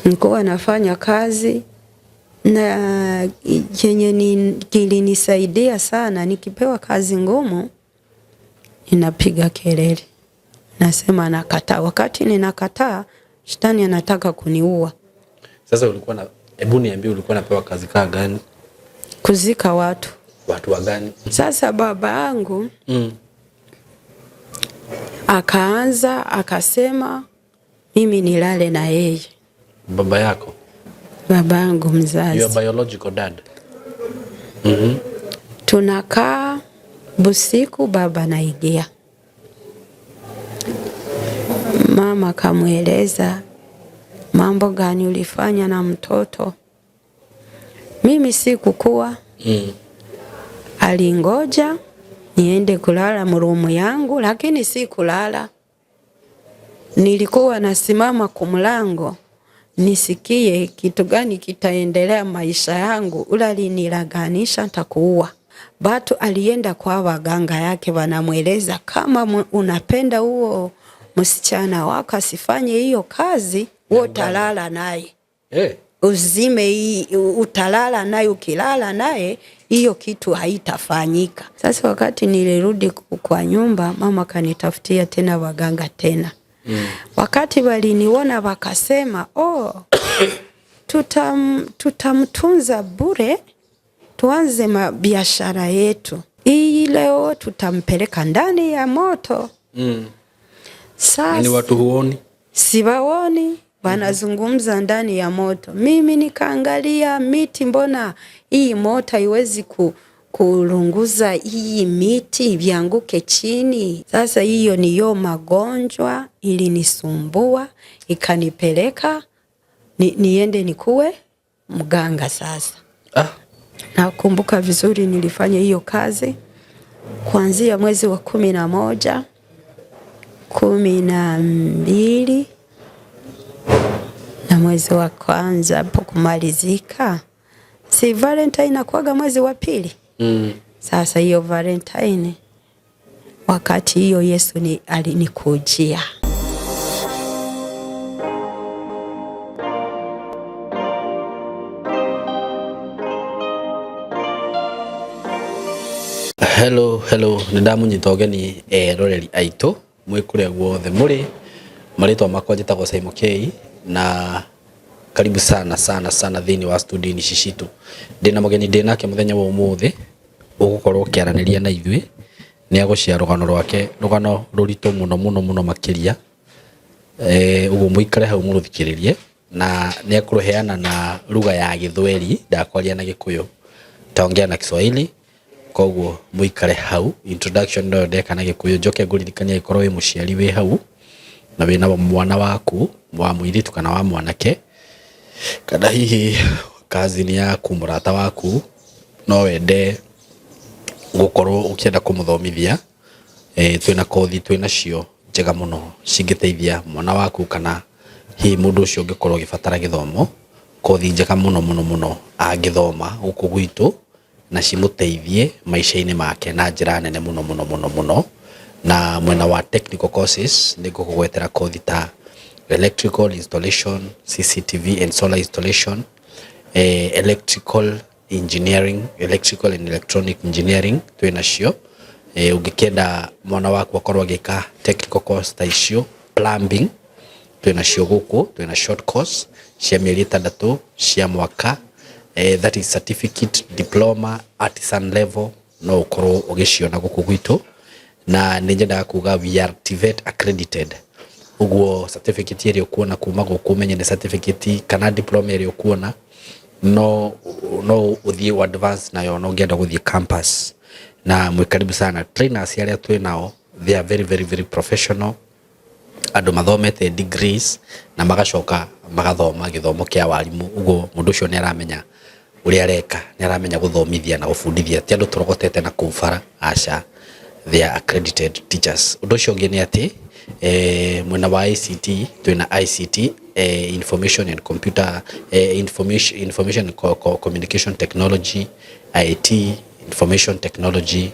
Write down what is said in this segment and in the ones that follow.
nilikuwa nafanya kazi na chenye kilinisaidia sana, nikipewa kazi ngumu ninapiga kelele, nasema nakataa. Wakati ninakataa, shetani anataka kuniua. Sasa ulikuwa na, hebu niambie, ulikuwa unapewa kazi gani? Kuzika watu. Watu wa gani? Sasa baba yangu akaanza akasema mimi nilale na yeye. Baba yako? Baba yangu mzazi. Your biological dad? Tunakaa busiku, baba naingia. Mama kamueleza, mambo gani ulifanya na mtoto? Mimi sikukua. Alingoja niende kulala mrumu yangu, lakini si kulala. Nilikuwa nasimama kumlango nisikie kitu gani kitaendelea maisha yangu. Ula alinilaganisha nitakuua. Batu alienda kwa waganga yake, wanamweleza kama unapenda huo msichana wako asifanye hiyo kazi, utalala naye. Uzime utalala naye, ukilala naye hiyo kitu haitafanyika. Sasa wakati nilirudi kwa nyumba, mama kanitafutia tena waganga tena. Wakati waliniona wakasema, tutamtunza bure, tuanze biashara yetu. Hii leo tutampeleka ndani ya moto. Sasa ni watu huoni? Siwaoni, wanazungumza ndani ya moto. Mimi nikaangalia miti, mbona hii moto haiwezi kulunguza hii miti vianguke chini. Sasa hiyo niyo magonjwa ilinisumbua, ikanipeleka niende nikuwe mganga sasa. Nakumbuka vizuri nilifanya hiyo kazi kuanzia mwezi wa 11, 12 na mwezi wa kwanza hapo kumalizika. Si Valentine inakuwaga mwezi wa pili. Sasa hiyo Valentine, wakati hiyo Yesu alinikujia. Hello, nidamu nyitogeni roreri aito mwikure guothe muri maritwa makwa njitagwo Simon K, na karibu sana thini wa studio ni Shishitu. Ndina mugeni ndinake muthenya wa umuthi ugukorwo kiaraniria na ithui ni agucia rugano rwake, rugano rurito muno makiria. Ugu muikare hau muruthikiririe, na ni akuruheana na lugha ya Githweri, ndakwaria na Gikuyu, taongea na Kiswahili. Koguo muikare hau. Introduction ndo ndeka na Gikuyu, njoke nguririkania ikorwo wi muciari wi hau na wina mwana waku wa muiritu kana wa mwanake, kana hihi kazi ni yaku, murata waku, no wende gukorwo ukienda kumuthomithia. Twina kothi twinacio njega muno cingiteithia mwana waku kana hihi mundu ucio ungikorwo gibatara githomo. Kothi njega muno angithoma guku gwitu na cimuteithie maisha-ini make na njira nene muno. Na mwena wa technical courses ni gukugwetera kothi ta electrical installation, CCTV and solar installation, electrical engineering, electrical and electronic engineering twinacio. Ungikenda mwana waku akorwo agika technical course ta icio, plumbing twinacio guku, twina short course cia mieri 3 cia mwaka. That is certificate, diploma, artisan level, no ukorwo ugiciona guku gwitu. Na ninjenda kuga we are TVET accredited. Uguo certificate iri ukuona kuma guku menye ni certificate kana diploma iri ukuona no uthie advance nayo no ngenda guthie campus. Na mwikaribu sana. Trainers aria twi nao, they are very professional. Andu mathomete degrees na magacoka magathoma githomo kia walimu. Uguo mundu ucio ni aramenya uri areka, ni aramenya guthomithia na gufundithia, ti andu turogotete na kubara. Acha, they are accredited teachers. Undu ucio ungi ni ati mwena wa ICT twina ICT, information and computer, information communication technology, IT, information technology.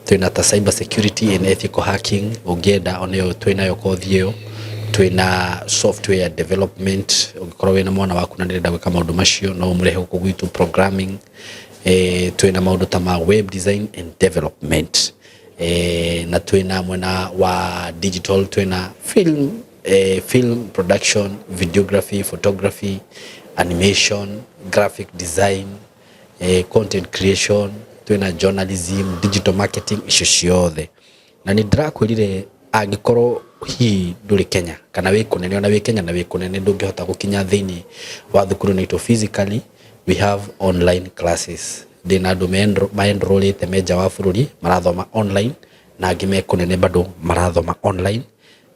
Twina ta cyber security and ethical hacking, ungienda oneyo twina yo kothi yo. twina software development ugikorwo wina mwana waku na ndirenda gwika maundu macio no umurehe guku gwitu programming twina maundu ta ma web design and development na twina mwena wa digital twina film production, videography, photography, animation, graphic design, content creation, twina journalism, digital marketing icio ciothe. Na ni ndirakwirire angikorwo hi nduri Kenya kana wi kunene ona wi Kenya na wi kunene ndungihota gukinya thini wa thukuru naito physically, we have online classes. Dina andu maenrolite meja wa bururi marathoma online na angi me kunene bado marathoma online.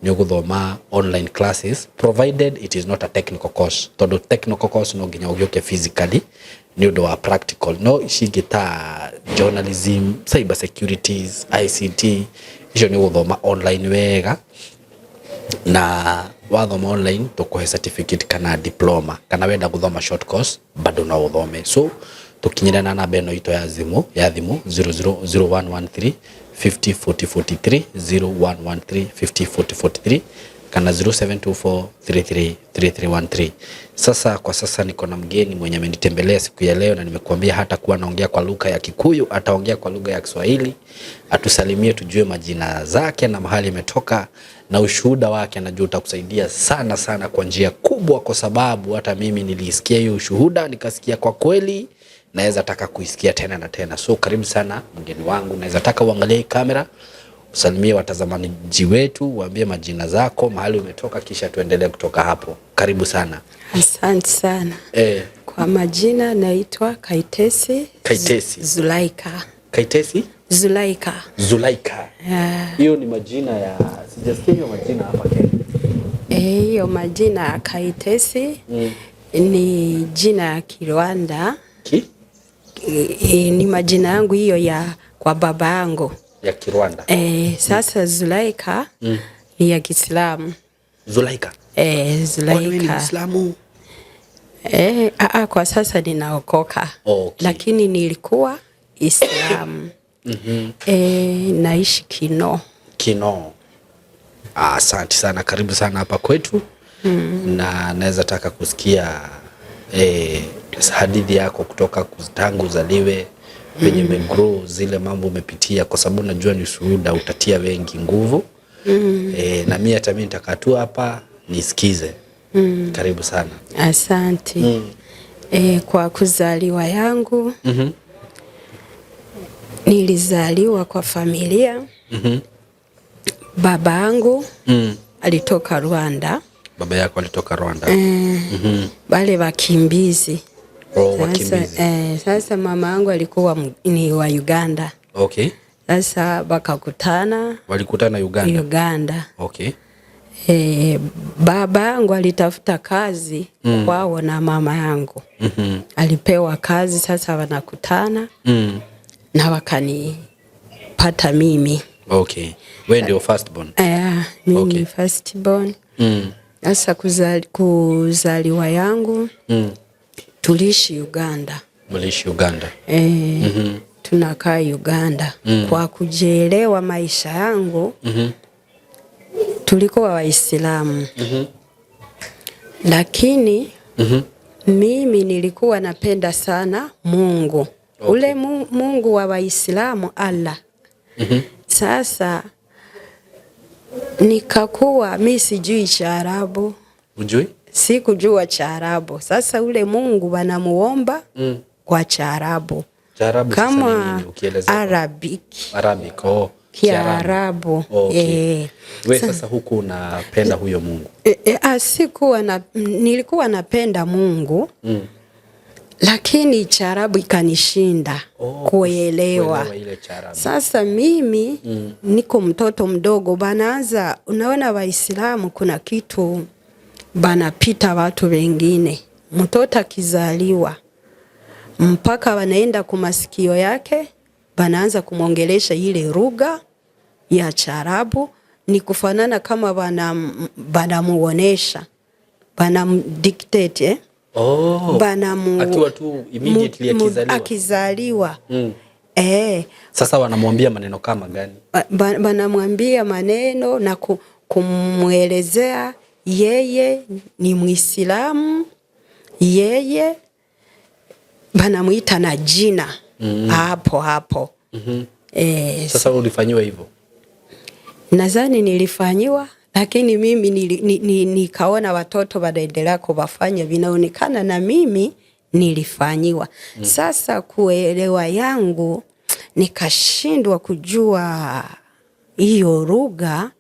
Ni uguthoma online classes provided it is not a technical course. Todo technical course no nginya ugioke physically ni undu wa practical. No ishigita journalism, cyber securities, ICT icio ni uguthoma online wega, na wathoma online tukuhe certificate kana diploma, kana wenda guthoma short course bado na uthome. So tukinyira na namba eno ito ya thimu 000113 50 40 43 0113 50 40 43 kana 0724333313. Sasa kwa sasa niko na mgeni mwenye amenitembelea siku ya leo, na nimekuambia hata kuwa naongea kwa lugha ya Kikuyu, ataongea kwa lugha ya Kiswahili, atusalimie tujue majina zake na mahali ametoka, na ushuhuda wake najua utakusaidia sana sana kwa njia kubwa, kwa sababu hata mimi nilisikia hiyo ushuhuda nikasikia kwa kweli naweza taka kuisikia tena na tena. So karibu sana mgeni wangu, naweza taka uangalie kamera, usalimie watazamaji wetu, waambie majina zako, mahali umetoka, kisha tuendelee kutoka hapo. Karibu sana. Asante sana. Kwa majina naitwa Kaitesi Zulaika. Kaitesi Zulaika. Zulaika. Hiyo ni majina ya, sijasikia hiyo majina hapa Kenya. Hiyo majina ya Kaitesi ni jina ya Kirwanda. Ni majina yangu hiyo ya kwa baba yangu ya Kirwanda. Sasa Zulaika ni ya Kiislamu. Zulaika. Zulaika. Wewe ni Muislamu? Kwa sasa ninaokoka. Okay. Lakini nilikuwa Islamu. Naishi Kino. Asante sana, karibu sana hapa kwetu. Na naweza taka kusikia hadithi yako kutoka tangu uzaliwe, penye umegrow, zile mambo umepitia, kwa sababu najua ni ushuhuda utatia wengi nguvu. Na mimi hata mimi nitakatua hapa nisikize. Karibu sana. Asante. Kwa kuzaliwa yangu, nilizaliwa kwa familia. Baba yangu alitoka Rwanda. Baba yako alitoka Rwanda? Wale wakimbizi. Wakimbizi. Sasa mama yangu alikuwa ni wa Uganda. Okay. Sasa wakakutana. Walikutana Uganda? Uganda. Okay. Baba yangu alitafuta kazi kwao na mama yangu. Alipewa kazi, sasa wanakutana na wakanipata mimi. Okay. Wewe ndio first born? Mimi ni first born. Sasa kuzaliwa yangu tuliishi Uganda. Mliishi Uganda? Tunakaa Uganda. Kwa kujielewa maisha yangu, tulikuwa Waislamu. Lakini mimi nilikuwa napenda sana Mungu. Okay. Ule Mungu wa Waislamu, Allah. Sasa nikakuwa mimi sijui Kiarabu. Unjui? Sikujua Kiarabu. Sasa ule Mungu wanamuomba kwa Kiarabu. Kiarabu kama Arabic. Kiarabu. Okay. Wewe sasa huku unapenda huyo Mungu? Nilikuwa napenda Mungu. Lakini Kiarabu ikanishinda kuelewa. Sasa mimi niko mtoto mdogo, banaanza, unaona Waislamu kuna kitu banapita watu wengine. Mtoto akizaliwa mpaka wanaenda kumasikio yake, banaanza kumwongelesha ile lugha ya Kiarabu, ni kufanana kama banamuonesha, banamdictate. Akiwa tu immediately akizaliwa. Sasa wanamwambia maneno kama gani? Banamwambia maneno na kumwelezea yeye ni Muislamu, yeye banamuita na jina hapo. Sasa ulifanywa hivyo? Nadhani nilifanywa, lakini mimi nikaona watoto wanaendelea kubafanya, vinaonekana na mimi nilifanywa. Sasa kuelewa yangu nikashindwa kujua hiyo lugha,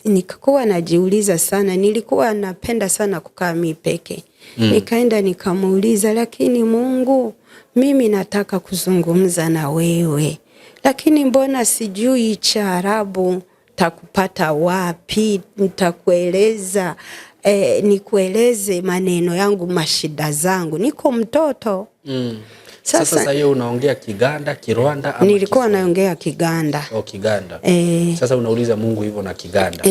nikakuwa najiuliza sana. Nilikuwa napenda sana kukaa mimi peke. Nikaenda nikamuuliza, lakini Mungu, mimi nataka kuzungumza na wewe, lakini mbona sijui Kiarabu? Takupata wapi? Nitakueleza nikueleze maneno yangu, mashida zangu, niko mtoto. Sasa hiyo unaongea Kiganda, Kirwanda ama? Nilikuwa naongea Kiganda. Kiganda. Sasa unauliza Mungu hivyo na Kiganda?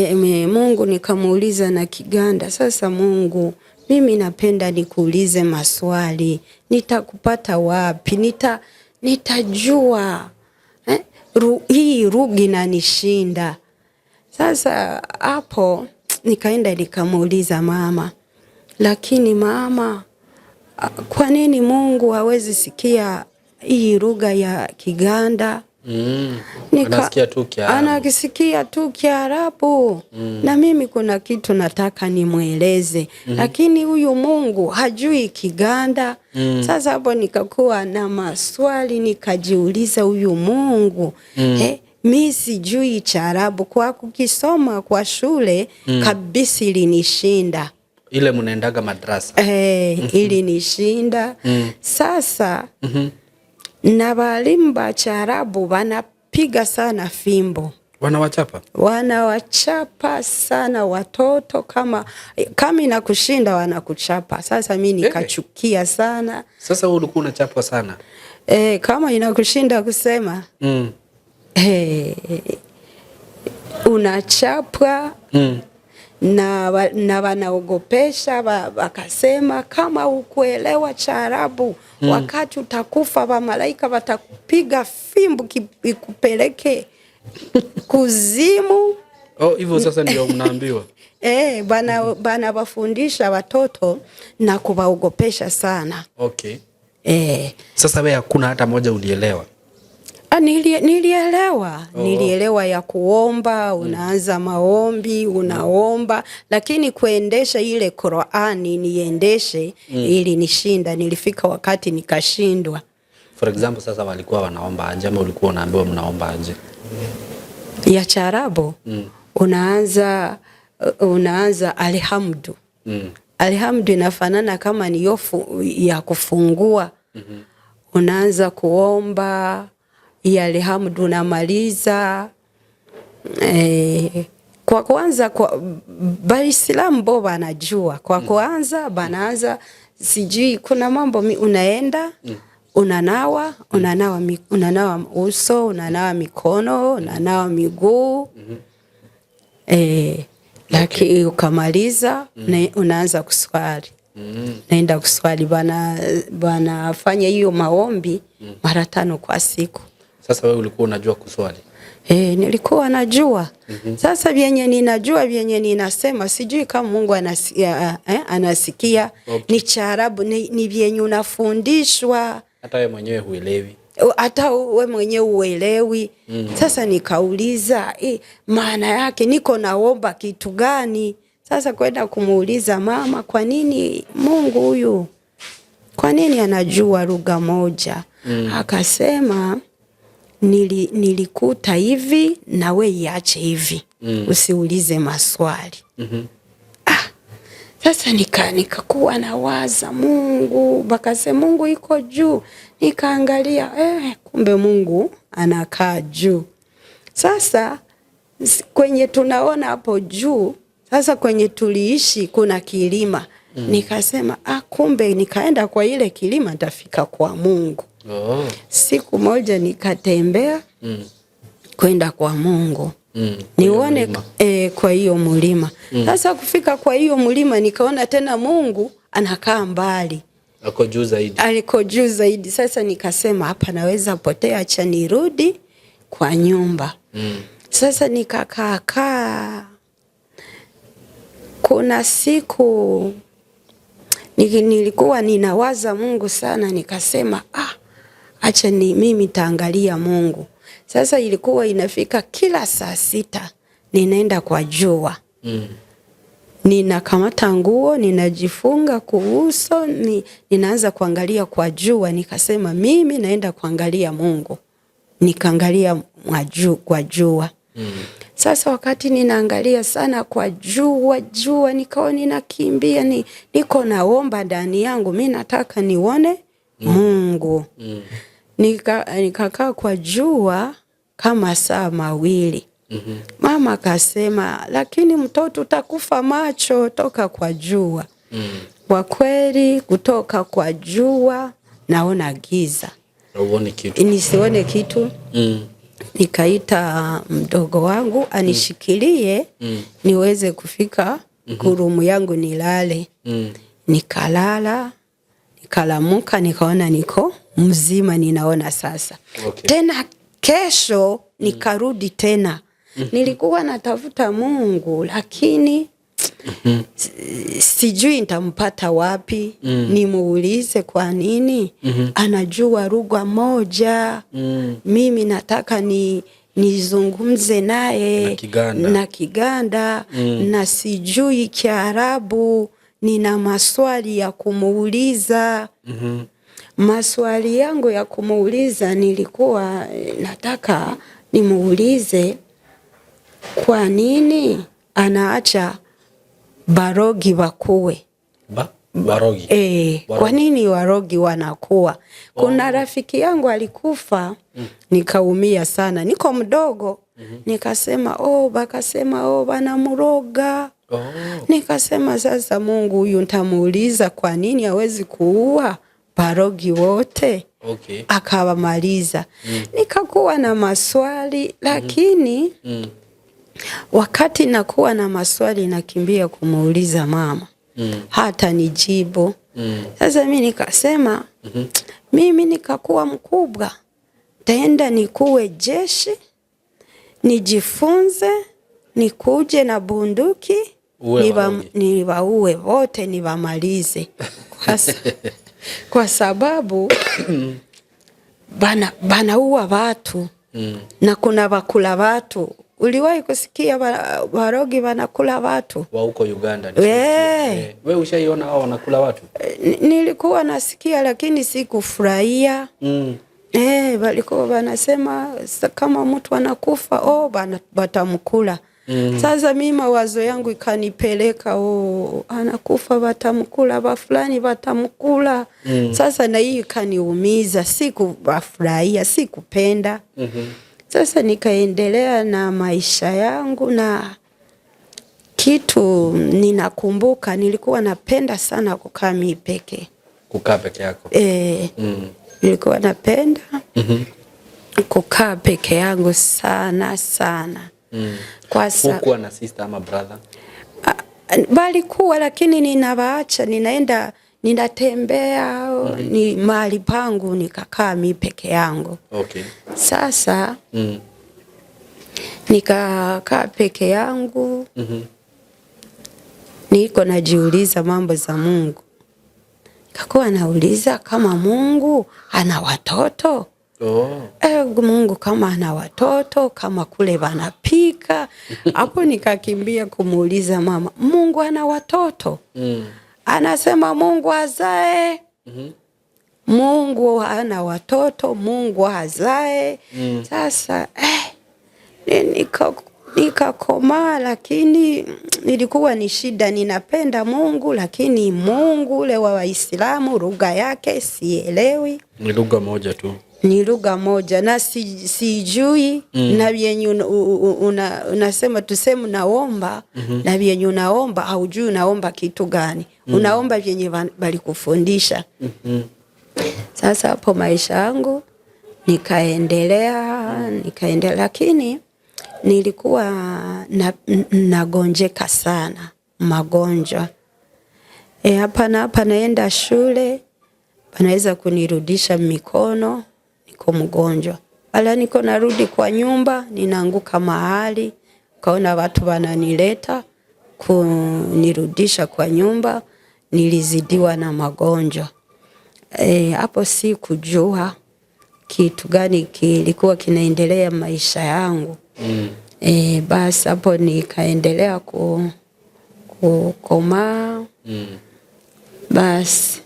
Mungu nikamuuliza na Kiganda. Sasa Mungu, mimi napenda nikuulize maswali, nitakupata wapi? Nitajua hii lugha inanishinda. Sasa hapo nikaenda nikamuuliza mama, lakini mama, kwa nini Mungu hawezi sikia hii lugha ya Kiganda? Anasikia tu Kiarabu. Anasikia tu Kiarabu. Na mimi kuna kitu nataka nimueleze, lakini huyu Mungu hajui Kiganda. Sasa hapo nikakuwa na maswali, nikajiuliza huyu Mungu, mimi sijui Kiarabu, kwa kukisoma kwa shule kabisa ilinishinda. Ile mnaendaga madrasa? Ilinishinda. Sasa na walimu wa Kiarabu wanapiga sana fimbo. Wanawachapa sana watoto, kama inakushinda wanakuchapa. Sasa mimi nikachukia sana. Sasa wewe ulikuwa unachapwa sana? Kama inakushinda kusema unachapwa. Na wanaogopesha, wakasema kama ukuelewa Kiarabu wakati utakufa, wa malaika watakupiga fimbo ikupeleke kuzimu. Hivyo sasa ndio mnaambiwa? Bana wafundisha watoto na kuwaogopesha sana. Sasa wewe hakuna hata moja ulielewa? Nilielewa. Nilielewa ya kuomba, unaanza maombi, unaomba, lakini kuendesha ile Qur'ani niendeshe ili nishinda. Nilifika wakati nikashindwa. For example, sasa walikuwa wanaomba aje ama ulikuwa unaambiwa mnaomba aje? Ya Kiarabu unaanza alhamdu. Alhamdu inafanana kama ni yofu ya kufungua. Unaanza kuomba ya alhamdu, unamaliza. Kwa kwanza kwa Waislamu bo wanajua. Kwa kwanza banaanza, sijui kuna mambo unaenda unanawa uso, unanawa mikono, unanawa miguu. Lakini ukamaliza unaanza kuswali. Naenda kuswali, banafanya hiyo maombi mara 5 kwa siku. Sasa wewe ulikuwa unajua kuswali? Nilikuwa najua. Sasa vyenye ninajua, vyenye ninasema, sijui kama Mungu anasikia. Ni Kiarabu, ni vyenye unafundishwa. Hata wewe mwenyewe huelewi? Hata wewe mwenyewe uelewi. Sasa nikauliza, maana yake niko naomba kitu gani? Sasa kwenda kumuuliza mama, kwa nini Mungu huyu, kwa nini anajua lugha moja? Akasema, nilikuta hivi na we iache hivi. Usiulize maswali. Sasa nikakuwa nawaza Mungu, bakasema Mungu iko juu. Nikaangalia, kumbe Mungu anakaa juu. Sasa kwenye tunaona hapo juu, sasa kwenye tuliishi kuna kilima. Nikasema, kumbe nikaenda kwa ile kilima nitafika kwa Mungu. Siku moja nikatembea kwenda kwa Mungu. Nione kwa hiyo mlima. Sasa kufika kwa hiyo mlima nikaona tena Mungu anakaa mbali. Ako juu zaidi. Aliko juu zaidi. Sasa nikasema hapa naweza potea, acha nirudi kwa nyumba. Sasa nikakaa. kuna siku nilikuwa ninawaza Mungu sana, nikasema acha mimi taangalia Mungu. Sasa ilikuwa inafika kila saa 6 ninaenda kwa jua. Ninakamata nguo, ninajifunga kuuso, ninaanza kuangalia kwa jua, nikasema mimi naenda kuangalia Mungu. Nikaangalia kwa jua. Sasa wakati ninaangalia sana kwa jua nikawa ninakimbia, niko naomba ndani yangu, mimi nataka nione Mungu. Nikakaa kwa jua kama saa 2. Mama akasema, lakini mtoto utakufa macho, toka kwa jua. Kwa kweli kutoka kwa jua naona giza. Uone kitu. Nisione kitu. Nikaita mdogo wangu anishikilie niweze kufika kurumu yangu nilale. Nikalala, nikalamuka, nikaona niko mzima, ninaona sasa. Tena kesho nikarudi tena. Nilikuwa natafuta Mungu lakini sijui nitampata wapi. Nimuulize kwa nini anajua lugha moja. Mimi nataka nizungumze naye na Kiganda na sijui Kiarabu. Nina maswali ya kumuuliza. Maswali yangu ya kumuuliza nilikuwa nataka nimuulize kwa nini anaacha barogi wakuwe. Barogi? Kwa nini warogi wanakuwa? Kuna rafiki yangu alikufa, nikaumia sana. Niko mdogo, nikasema bakasema banamuroga. Nikasema sasa Mungu huyu nitamuuliza kwa nini hawezi kuua barogi wote. Akawamaliza. Nikakuwa na maswali lakini wakati nakuwa na maswali nakimbia kumuuliza mama. Hata nijibu. Sasa mimi nikasema mimi nikakuwa mkubwa, taenda nikuwe jeshi, nijifunze, nikuje na bunduki, niwaue wote, niwamalize. Kwa sababu banaua watu na kuna wakula watu. Uliwahi kusikia warogi wanakula watu? Wa huko Uganda. Wewe ushaiona hao wanakula watu? Nilikuwa nasikia lakini sikufurahia. Walikuwa wanasema kama mtu anakufa watamkula. Sasa mimi mawazo yangu ikanipeleka anakufa watamkula, wa fulani watamkula. Sasa na hii ikaniumiza, sikufurahia, sikupenda. Sasa nikaendelea na maisha yangu na kitu ninakumbuka nilikuwa napenda sana kukaa mimi peke. Kukaa peke yako? Nilikuwa napenda kukaa peke yangu sana sana. Hukuwa na sister ama brother? Balikuwa lakini ninawaacha, ninatembea ni mahali pangu nikakaa mimi peke yangu. Sasa nikakaa peke yangu. Niko najiuliza mambo za Mungu. Kakuwa nauliza kama Mungu ana watoto. Mungu kama ana watoto, kama kule wanapika. Hapo nikakimbia kumuuliza mama, Mungu ana watoto? Anasema Mungu hazae. Mungu hana watoto, Mungu hazae. Sasa nikakomaa lakini nilikuwa ni shida. Ninapenda Mungu lakini Mungu ule wa Waislamu lugha yake sielewi. Ni lugha moja tu. Ni lugha moja na sijui. Na vyenye unasema tuseme naomba na vyenye unaomba haujui unaomba kitu gani. Unaomba vyenye balikufundisha. Sasa hapo maisha yangu nikaendelea lakini nilikuwa nagonjeka sana magonjwa. Hapa naenda shule wanaweza kunirudisha mikono, niko mgonjwa. Ala niko narudi kwa nyumba, ninaanguka mahali, kaona watu wananileta kunirudisha kwa nyumba, nilizidiwa na magonjwa. Hapo si kujua kitu gani kilikuwa kinaendelea maisha yangu. Basi hapo nikaendelea kukomaa. Basi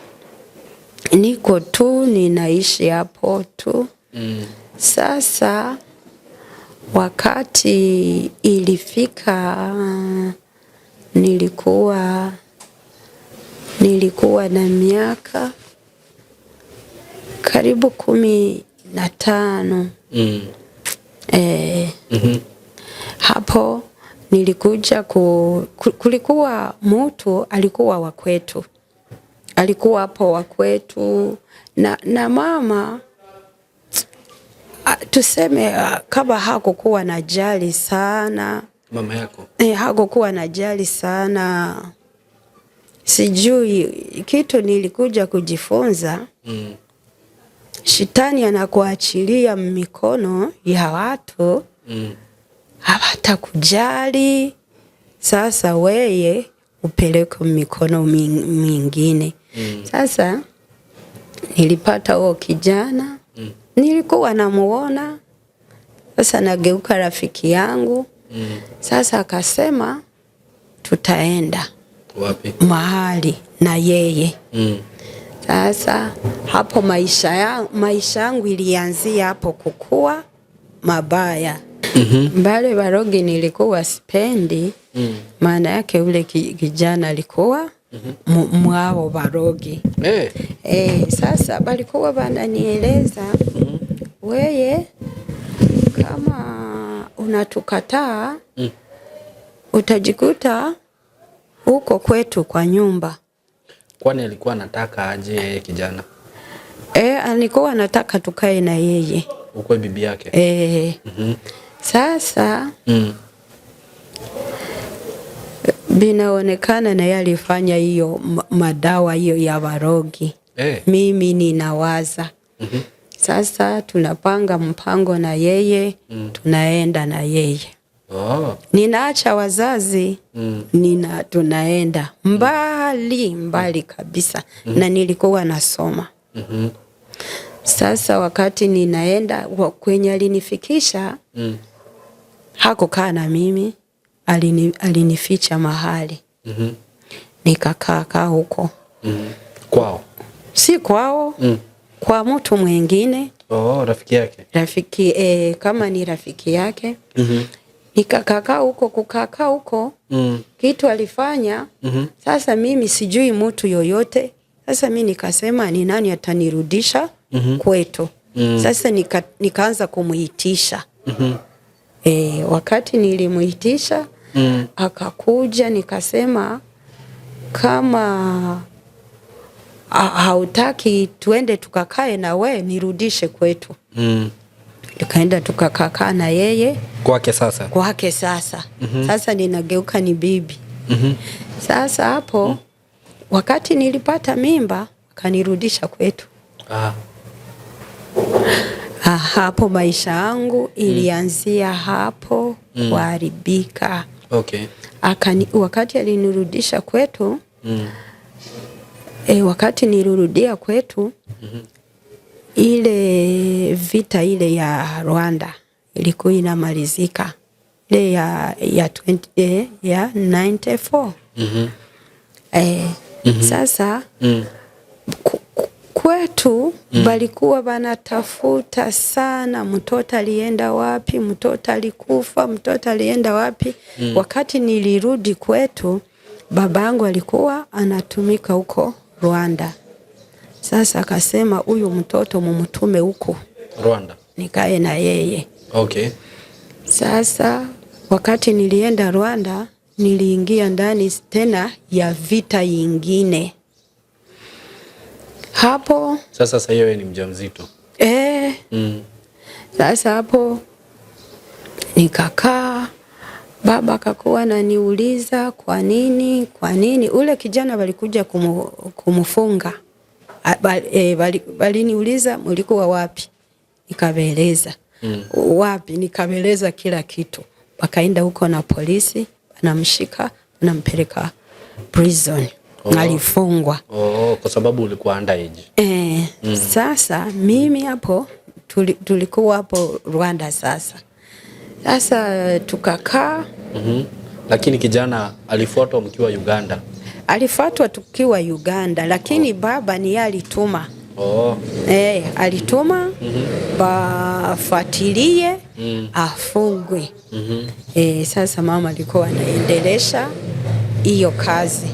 niko tu ninaishi hapo tu. Sasa wakati ilifika nilikuwa na miaka karibu 15. Hapo nilikuja kulikuwa mtu alikuwa wa kwetu. Alikuwa hapo wa kwetu na mama tuseme kama hakukuwa na jali sana. Mama yako? Hakukuwa na jali sana. Sijui kitu nilikuja kujifunza. Shetani anakuachilia mikono ya watu. Hawata kujali. Sasa weye upeleke mikono mingine. Sasa nilipata huo kijana. Nilikuwa namuona. Sasa nageuka rafiki yangu. Sasa akasema tutaenda. Wapi? Mahali na yeye. Sasa hapo maisha yangu ilianzia hapo kukua mabaya. Mbale barogi nilikuwa sipendi. Maana yake ule kijana alikuwa mwao barogi. Sasa balikuwa bananieleza weye kama unatukataa utajikuta huko kwetu kwa nyumba. Kwani alikuwa anataka aje kijana? Alikuwa anataka tukae na yeye. Uko bibi yake? Sasa binaonekana na yeye alifanya hiyo madawa hiyo ya warogi. Mimi ninawaza. Sasa tunapanga mpango na yeye, tunaenda na yeye. Ninaacha wazazi, tunaenda mbali kabisa. Na nilikuwa nasoma. Sasa wakati ninaenda kwenye alinifikisha, hakukaa na mimi, alinificha mahali. Nikakaa huko. Kwao? Si kwao. Kwa mtu mwingine. Rafiki yake? Rafiki, kama ni rafiki yake. Nikakaa huko, kukaa huko. Kitu alifanya. Sasa mimi sijui mtu yoyote. Sasa mimi nikasema ni nani atanirudisha kwetu. Sasa nikaanza kumuitisha. Wakati nilimuitisha akakuja, nikasema kama hautaki tuende tukakae na we nirudishe kwetu. Tukaenda tukakaa na yeye kwake sasa. Sasa ninageuka ni bibi. Sasa hapo wakati nilipata mimba akanirudisha kwetu. Hapo maisha yangu ilianzia hapo kuharibika. Wakati alinirudisha kwetu, wakati nilirudia kwetu, ile vita ile ya Rwanda ilikuwa inamalizika. Ile ya 94. Sasa kwetu balikuwa banatafuta sana mtoto alienda wapi, mtoto alikufa, mtoto alienda wapi. Wakati nilirudi kwetu, babangu alikuwa anatumika huko Rwanda. Sasa akasema huyu mtoto mumutume huko Rwanda nikae na yeye. Sasa wakati nilienda Rwanda, niliingia ndani tena ya vita yingine. Hapo sasa hiyo ni mjamzito. Sasa hapo nikakaa, baba akakuwa ananiuliza kwa nini ule kijana walikuja kumfunga. Waliniuliza mlikuwa wapi? Nikabeleza. Wapi? Nikabeleza kila kitu. Wakaenda huko na polisi, anamshika, nampeleka prison. Alifungwa. Kwa sababu ulikuwa underage. Sasa mimi hapo tulikuwa hapo Rwanda sasa. Sasa tukakaa. Lakini kijana alifuatwa mkiwa Uganda. Alifuatwa tukiwa Uganda, lakini baba ni alituma. Alituma bafuatilie afungwe. Sasa mama alikuwa anaendelesha hiyo kazi.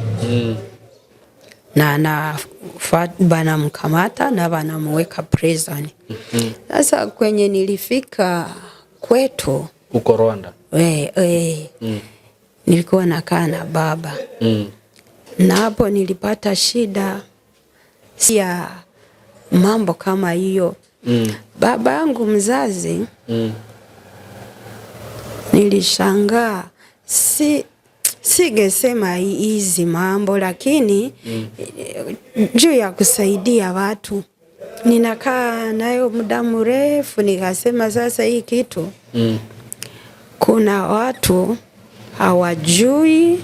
Na banamkamata na banamweka prison. Sasa kwenye nilifika kwetu huko Rwanda. Nilikuwa nakaa na baba. Na hapo nilipata shida ya mambo kama hiyo. Baba yangu mzazi nilishangaa, sigesema hizi mambo, lakini juu ya kusaidia watu ninakaa nayo muda mrefu, nikasema sasa hii kitu kuna watu hawajui,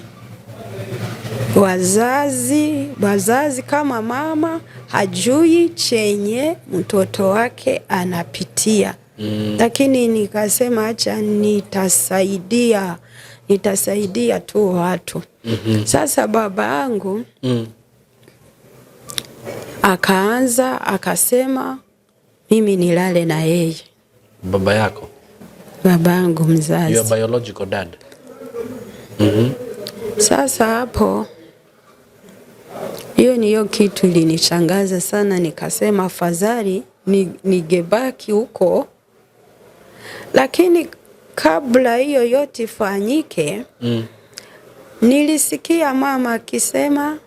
wazazi kama mama hajui chenye mtoto wake anapitia. Lakini nikasema acha nitasaidia tu watu. Sasa baba yangu akaanza akasema mimi nilale na yeye. Baba yako? Baba yangu mzazi. Your biological dad? Sasa hapo hiyo kitu ilinishangaza sana, nikasema afadhali nigebaki huko. Lakini kabla hiyo yote ifanyike, nilisikia mama akisema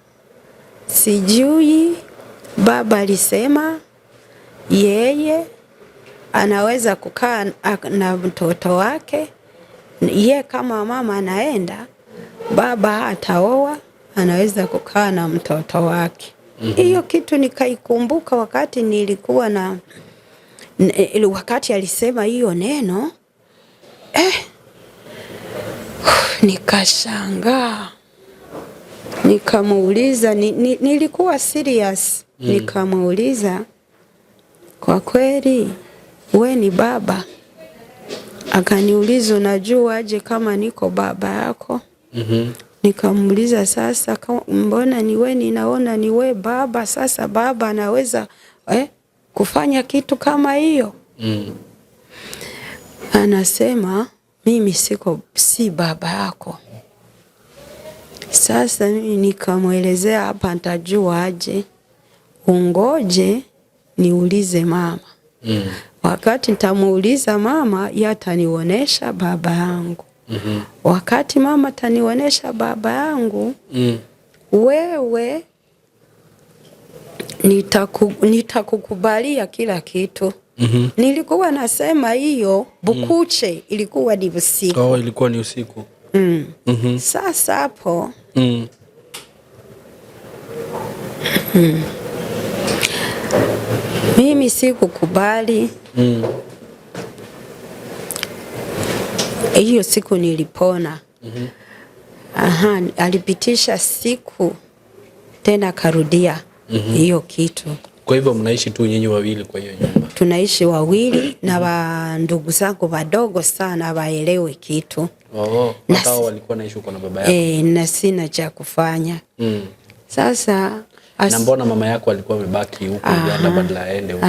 sijui baba alisema yeye anaweza kukaa na mtoto wake, ye kama mama anaenda, baba ataoa, anaweza kukaa na mtoto wake. Hiyo kitu nikaikumbuka wakati nilikuwa na wakati alisema hiyo neno. Nikashangaa, nikamuuliza, nilikuwa serious. Nikamuuliza, kwa kweli we ni baba? Akaniuliza, unajua aje kama niko baba yako? Nikamuuliza, sasa mbona ni we, ninaona ni we baba, sasa baba anaweza kufanya kitu kama hiyo? Anasema mimi si baba yako. Sasa mimi nikamuelezea, hapa nitajua aje? Ungoje niulize mama. Wakati nitamuuliza mama, yatanionyesha baba yangu. Wakati mama tanionyesha baba yangu, wewe nitakukubalia kila kitu. Nilikuwa nasema hiyo bukuche, ilikuwa ni usiku. Ilikuwa ni usiku. Sasa hapo mimi sikukubali. Hiyo siku nilipona. Alipitisha siku tena karudia hiyo kitu. Kwa hivyo mnaishi tu nyinyi wawili kwa hiyo nyumba? Tunaishi wawili na ndugu zangu wadogo sana waelewe kitu. Hata walikuwa naishi huko na baba yako? Na sina cha kufanya. Sasa na mbona mama yako alikuwa amebaki huko Uganda badala aende huko?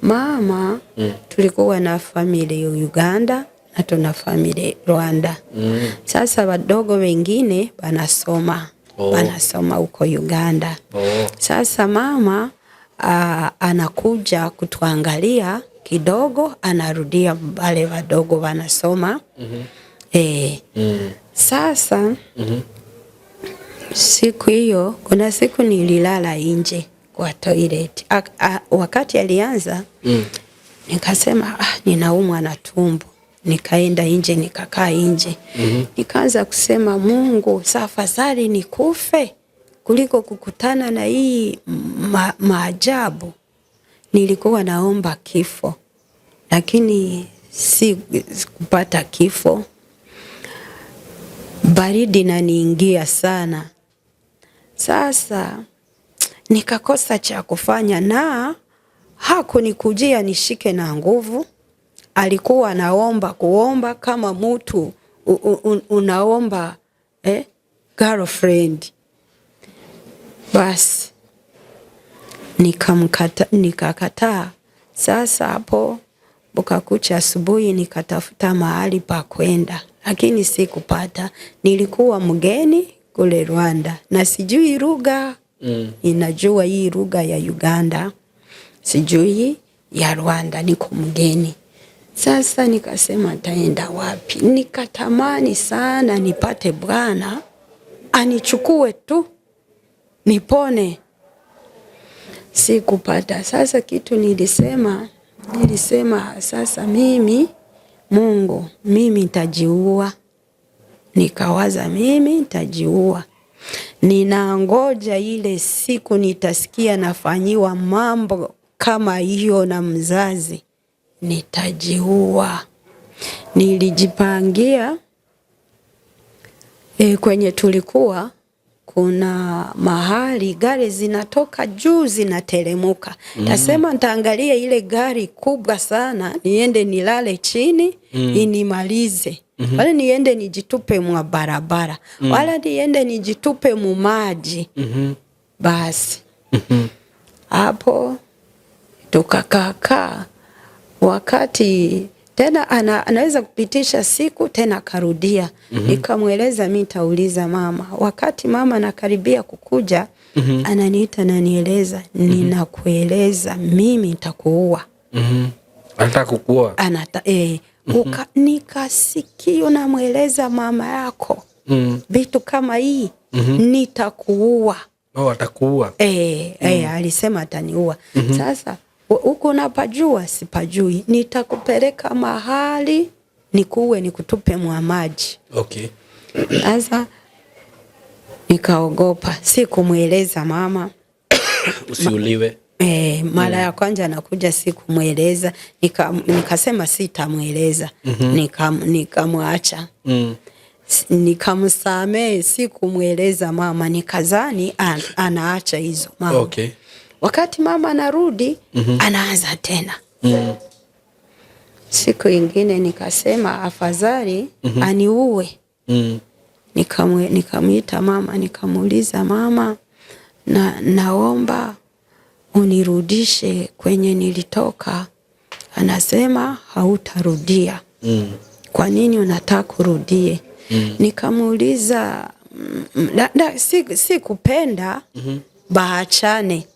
Mama tulikuwa na familia Uganda na tuna familia Rwanda. Sasa wadogo wengine wanasoma huko Uganda. Sasa mama anakuja kutuangalia kidogo, anarudia, wale wadogo wanasoma. Sasa siku hiyo, kuna siku nililala nje kwa toilet. Wakati alianza nikasema ninaumwa na tumbo. Nikaenda nje, nikakaa nje. Nikaanza kusema, Mungu, afadhali nikufe kuliko kukutana na hii maajabu. Nilikuwa naomba kifo, lakini si kupata kifo. baridi na niingia sana. Sasa nikakosa cha kufanya, na hakunikujia nishike na nguvu. Alikuwa anaomba kuomba kama mtu unaomba girlfriend. Basi nikakataa. Sasa hapo bukakucha asubuhi nikatafuta mahali pa kwenda, lakini sikupata. Nilikuwa mgeni kule Rwanda na sijui lugha. Ninajua hii lugha ya Uganda, sijui ya Rwanda, niko mgeni. Sasa nikasema taenda wapi? Nikatamani sana nipate Bwana anichukue tu nipone. Sikupata. Sasa kitu nilisema sasa Mungu, mimi nitajiua. Nikawaza mimi nitajiua. Ninangoja ile siku nitasikia nafanyiwa mambo kama hiyo na mzazi, nitajiua. Nilijipangia kwenye tulikuwa kuna mahali gari zinatoka juu zinateremka. Nasema nitaangalia ile gari kubwa sana, niende nilale chini inimalize. Wala niende nijitupe mwa barabara. Wala niende nijitupe mu maji. Basi. Hapo tukakaa. Wakati tena anaweza kupitisha siku tena karudia. Nikamweleza mimi nitauliza mama. Wakati mama anakaribia kukuja, ananiita na nieleza, ninakueleza mimi nitakuua. Anataka kukuua. Nikasikio namweleza mama yako vitu kama hii, nitakuua. Atakuua. Alisema ataniua. Sasa huko napajua sipajui, nitakupeleka mahali nikuue, nikutupe mwa maji. Okay. Sasa nikaogopa, sikumweleza mama. Usiuliwe. Mara ya kwanza nakuja sikumweleza, nikasema sitamweleza. Nikamwacha. Nikamsamehe, sikumweleza mama, nikazani anaacha hizo mama. Okay. Wakati mama anarudi, anaanza tena. Siku ingine nikasema afadhali aniue. Nikamwita mama, nikamuuliza mama, naomba unirudishe kwenye nilitoka. Anasema hautarudia. Kwa nini unataka kurudie? Nikamuuliza si kupenda baachane.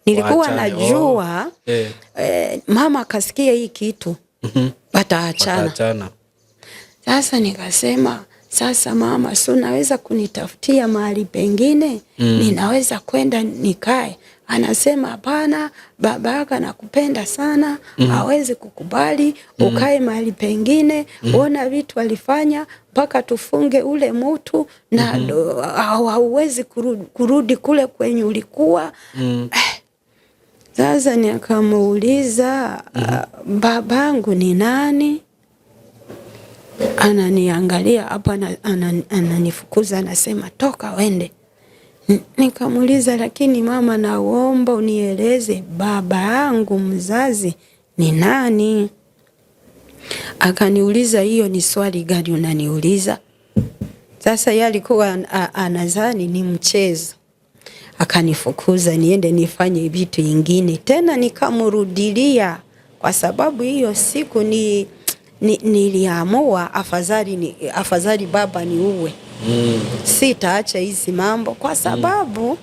Nilikuwa najua mama akasikia hii kitu bataachana. Sasa nikasema sasa mama, so unaweza kunitafutia mahali pengine ninaweza kwenda nikae. Anasema hapana, baba yako anakupenda sana, hawezi kukubali ukae mahali pengine. Ona vitu alifanya mpaka tufunge ule mtu na hauwezi kurudi kule kwenye ulikuwa. Sasa nikamuuliza babangu ni nani? Ananiangalia hapa, ananifukuza, anasema toka wende. Nikamuuliza lakini mama, naomba unieleze baba yangu mzazi ni nani? Akaniuliza hiyo ni swali gani unaniuliza? Sasa yeye alikuwa anazani ni mchezo. Akanifukuza niende nifanye vitu vingine. Tena nikamurudilia kwa sababu hiyo siku niliamua afadhali baba niuwe. Sitaacha hizi mambo kwa sababu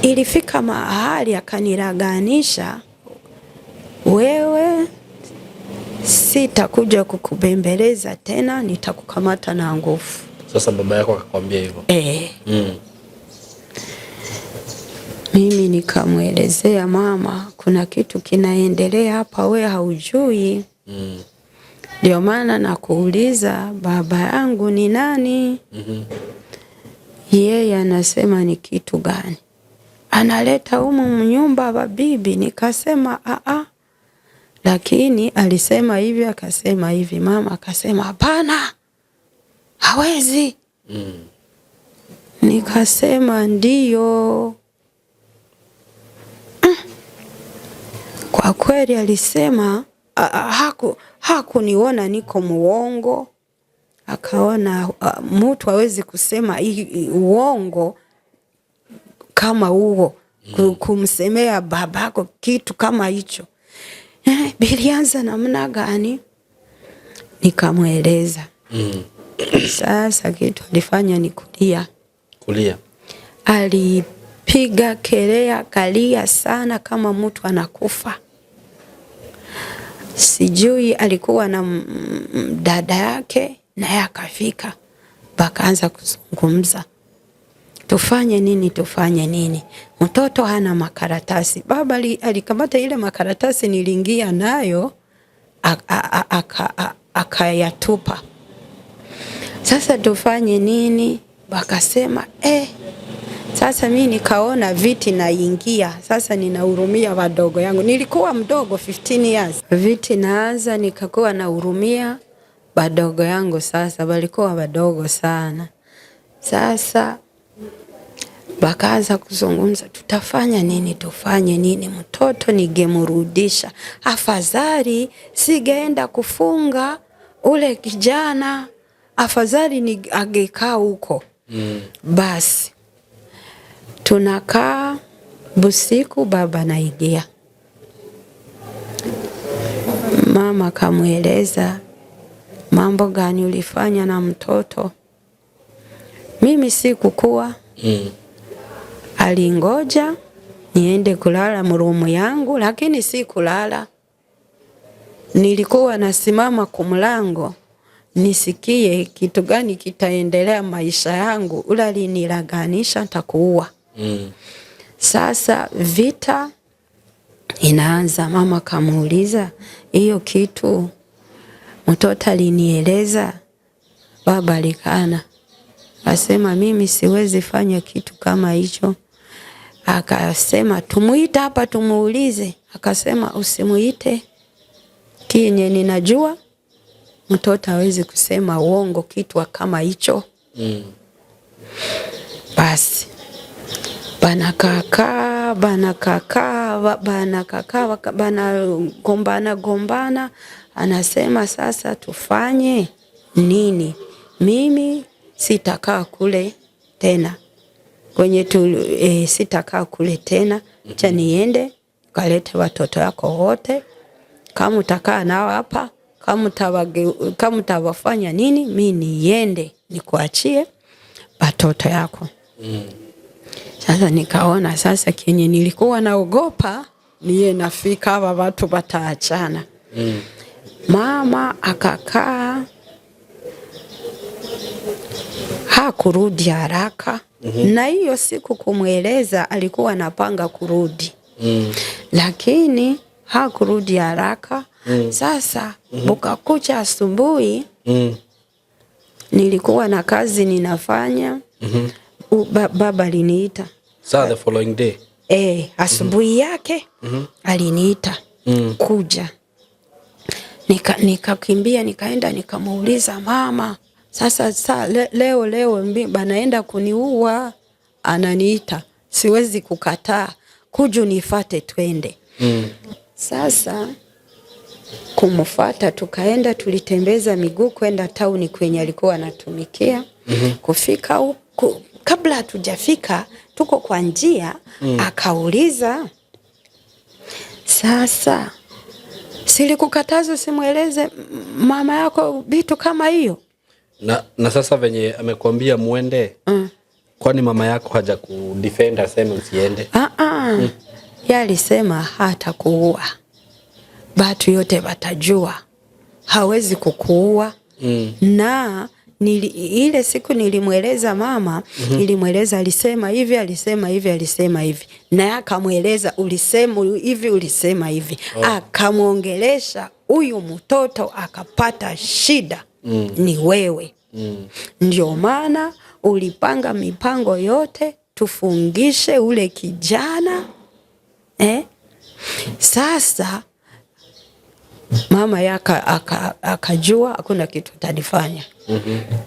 ilifika mahali akaniraganisha, wewe sitakuja kukubembeleza tena, nitakukamata na nguvu. Sasa baba yako akakwambia hivyo? Mimi nikamwelezea mama, kuna kitu kinaendelea hapa, we haujui. Ndio maana nakuuliza baba yangu ni nani? Yeye anasema ni kitu gani? Analeta humu mnyumba wa bibi. Nikasema lakini alisema hivi akasema hivi. Mama akasema hapana, hawezi. Nikasema ndiyo. Kwa kweli alisema hakuniona niko muongo. Akaona mtu hawezi kusema uongo kama huo, kumsemea babako kitu kama hicho. Bilianza namna gani? Nikamweleza. Sasa kitu alifanya ni kulia. Alipiga kelele, kalia sana kama mtu anakufa. Sijui alikuwa na dada yake, naye akafika. Bakaanza kuzungumza. Tufanye nini? Mtoto hana makaratasi. Baba alikamata ile makaratasi niliingia nayo akayatupa. Sasa tufanye nini? Bakasema sasa mimi nikaona viti naingia. Sasa ninahurumia wadogo yangu. Nilikuwa mdogo 15 years. Viti naanza nikakuwa nahurumia wadogo yangu, sasa walikuwa wadogo sana. Sasa bakaanza kuzungumza, tufanye nini? Mtoto nigemrudisha. Afadhali sigeenda kufunga ule kijana. Afadhali ni agekaa huko. Basi tunakaa busiku, baba naingia. Mama kamweleza, mambo gani ulifanya na mtoto? Mimi sikukua. Alingoja niende kulala mrumu yangu, lakini si kulala. Nilikuwa nasimama kumlango nisikie kitu gani kitaendelea maisha yangu. Ula liniraganisha nitakuua. Sasa vita inaanza. Mama kamuuliza, hiyo kitu mtoto alinieleza? Baba alikana. Asema mimi siwezi fanya kitu kama hicho. Akasema tumuite hapa tumuulize. Akasema usimuite. Kinye ninajua mtoto hawezi kusema uongo kitu kama hicho. Basi banakakaa gombana. Anasema sasa tufanye nini? Mimi sitakaa kule tena. Sitakaa kule tena. Acha niende kalete watoto yako wote. Kama utakaa nao hapa, kama utawafanya nini, mimi niende nikuachie watoto yako. Sasa nikaona sasa kenye nilikuwa naogopa niye nafika hawa watu wataachana. Mama akakaa, hakurudi haraka. Na hiyo siku kumweleza alikuwa anapanga kurudi. Lakini hakurudi haraka. Sasa bukakucha asubuhi, nilikuwa na kazi ninafanya. Baba aliniita. So the following day? Asubuhi yake aliniita kuja. Nikakimbia nikaenda nikamuuliza mama, sasa leo banaenda kuniua. Ananiita, siwezi kukataa, kuja nifate twende. Sasa kumfuata tukaenda, tulitembeza miguu kwenda town kwenye alikuwa anatumikia. Kufika huko, kabla hatujafika tuko kwa njia, akauliza, sasa silikukataza simueleze mama yako vitu kama hiyo? Na sasa venye amekwambia muende, kwani mama yako haja kudefend aseme usiende? Yalisema hata kuua. Batu yote watajua. Hawezi kukuua. Na ile siku nilimweleza mama, nilimweleza alisema hivi. Na akamweleza ulisema hivi. Akamwongelesha huyu mtoto akapata shida. Ni wewe. Ndio maana ulipanga mipango yote tufungishe ule kijana. Sasa mama yaka akajua hakuna kitu atanifanya.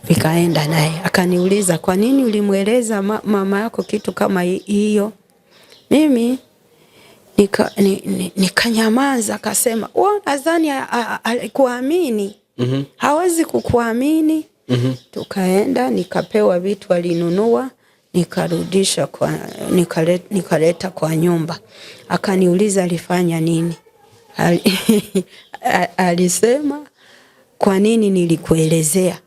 Vikaenda naye. Akaniuliza, kwa nini ulimweleza mama yako kitu kama hiyo? Mimi nikanyamaza. Akasema, wewe nadhani alikuamini? Hawezi kukuamini. Tukaenda, nikapewa vitu alinunua, nikarudisha nikaleta kwa nyumba. Akaniuliza alifanya nini? Alisema, kwa nini nilikuelezea?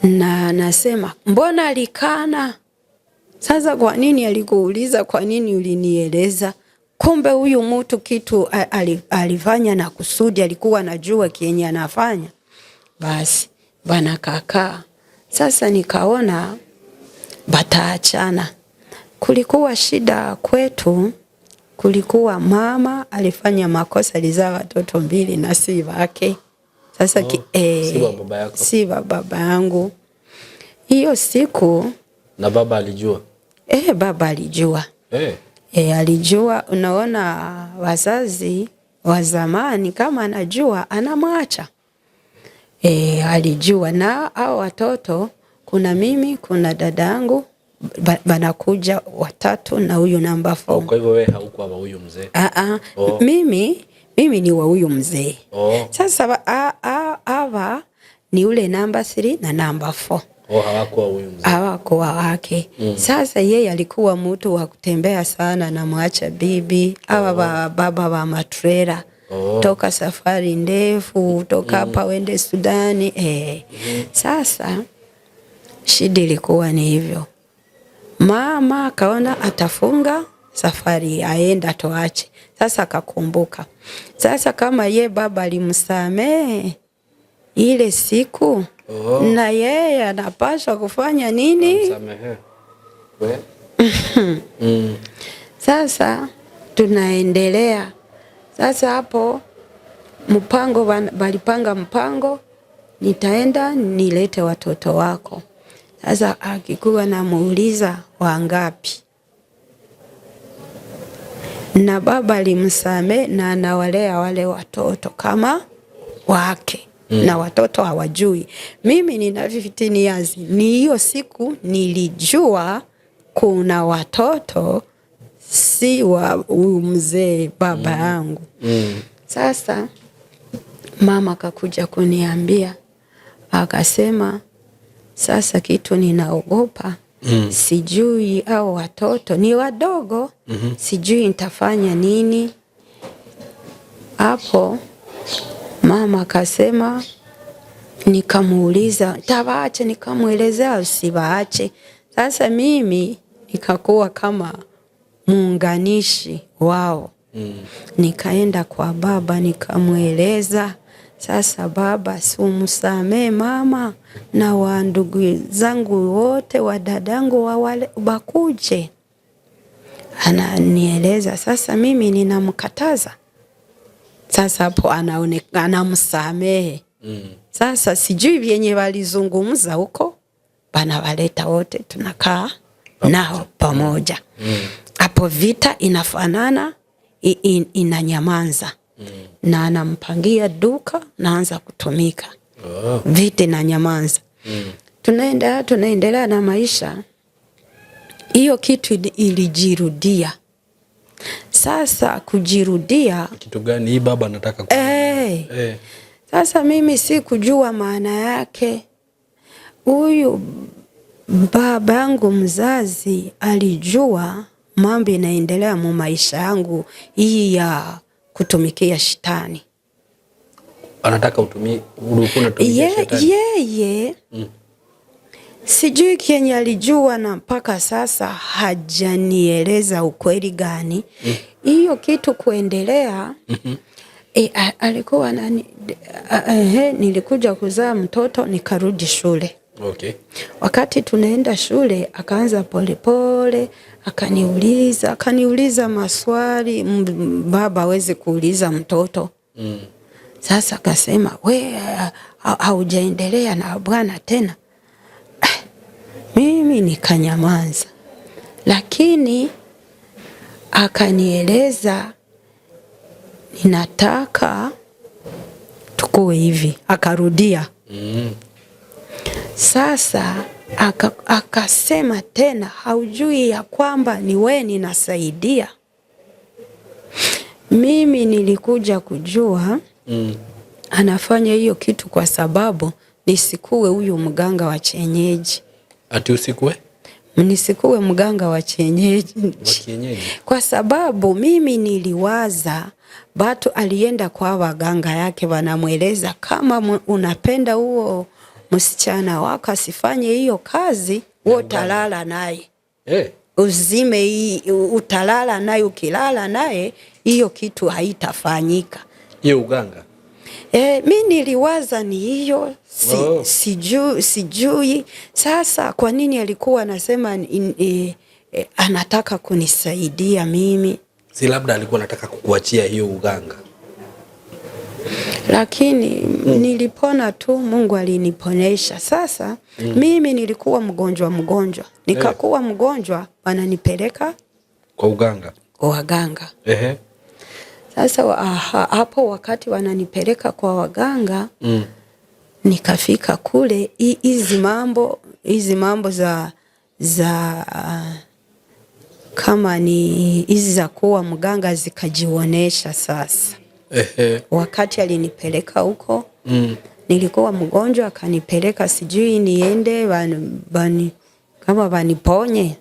Na nasema, mbona alikana? Sasa kwa nini alikuuliza, kwa nini ulinieleza? Kumbe huyu mtu kitu alifanya na kusudi, alikuwa anajua kienye anafanya. Basi bana kaka. Sasa nikaona bataachana. Kulikuwa shida kwetu, kulikuwa mama alifanya makosa, alizaa watoto 2 na si wake. Sasa si baba yangu. Hiyo siku na baba alijua. Baba alijua. Alijua. Unaona wazazi wa zamani kama anajua anamwacha. Alijua. Na hao watoto, kuna mimi, kuna dadangu, banakuja 3 na huyu namba 4. Kwa hivyo wewe haukuwa wa huyu mzee? Mimi ni wa huyu mzee. Sasa hawa ni ule namba 3 na namba 4. Hawakuwa huyu mzee. Hawakuwa wake. Sasa yeye alikuwa mtu wa kutembea sana na mwacha bibi. Hawa baba wa matrela. Toka safari ndefu, toka hapa wende Sudani. Sasa shida ilikuwa ni hivyo. Mama akaona atafunga safari aenda toache. Sasa akakumbuka. Sasa kama ye baba alimsamehe ile siku, na yeye anapaswa kufanya nini? Msamehe. Sasa tunaendelea. Sasa hapo mpango walipanga mpango, nitaenda nilete watoto wako. Sasa akikuwa namuuliza wangapi, na baba alimsamehe na anawalea wale watoto kama wake. Na watoto hawajui. Mimi nina 15 years. Ni hiyo siku nilijua kuna watoto si wa huyu mzee baba yangu. Sasa mama akakuja kuniambia, akasema, sasa kitu ninaogopa, sijui au watoto ni wadogo, sijui nitafanya nini. Hapo mama akasema, nikamuuliza, tawaache? Nikamuelezea usibaache. Sasa mimi nikakuwa kama muunganishi wao. Nikaenda kwa baba nikamueleza, sasa baba, si umsamehe mama na wa ndugu zangu wote, wa dadangu wale bakuje. Ananieleza, sasa mimi ninamkataza. Sasa hapo anaonekana msamehe. Sasa sijui vyenye walizungumza huko, bana waleta wote, tunakaa nao pamoja. Hapo vita inafanana, inanyamanza. Na anampangia duka, naanza kutumika. Vita inanyamanza. Tunaendelea na maisha. Hiyo kitu ilijirudia. Sasa kujirudia. Kitu gani hii baba anataka kujirudia? Sasa mimi si kujua maana yake. Huyu baba yangu mzazi alijua mambo inaendelea mu maisha yangu hii ya kutumikia shetani. Anataka unatumia shetani? Yeye. Sijui kenye alijua, na mpaka sasa hajanieleza ukweli gani. Hiyo kitu kuendelea. Alikuwa nilikuja kuzaa mtoto nikarudi shule. Wakati tunaenda shule akaanza polepole, akaniuliza maswali baba hawezi kuuliza mtoto. Sasa akasema, we haujaendelea na bwana tena? Mimi nikanyamaza. Lakini akanieleza, ninataka tukue hivi. Akarudia. Sasa akasema tena, haujui ya kwamba ni wewe ninasaidia? Mimi nilikuja kujua anafanya hiyo kitu kwa sababu nisikuwe huyu mganga wa kienyeji. Ati usikue? Nisikuwe mganga wa kienyeji. Kwa sababu mimi niliwaza Batu alienda kwa waganga yake, wanamweleza kama unapenda huo msichana wako asifanye hiyo kazi, wewe utalala naye. Uzime utalala naye, ukilala naye hiyo kitu haitafanyika. Hiyo uganga. Mimi niliwaza ni hiyo, sijui. Sasa kwa nini alikuwa anasema anataka kunisaidia mimi? Si labda alikuwa anataka kukuachia hiyo uganga. Lakini nilipona tu, Mungu aliniponesha. Sasa mimi nilikuwa mgonjwa. Nikakuwa mgonjwa, wananipeleka kwa uganga. Kwa waganga. Sasa hapo wakati wananipeleka kwa waganga, nikafika kule, hizi mambo za kama ni hizi za kuwa mganga zikajionesha sasa. Wakati alinipeleka huko, nilikuwa mgonjwa, akanipeleka sijui niende kama waniponye.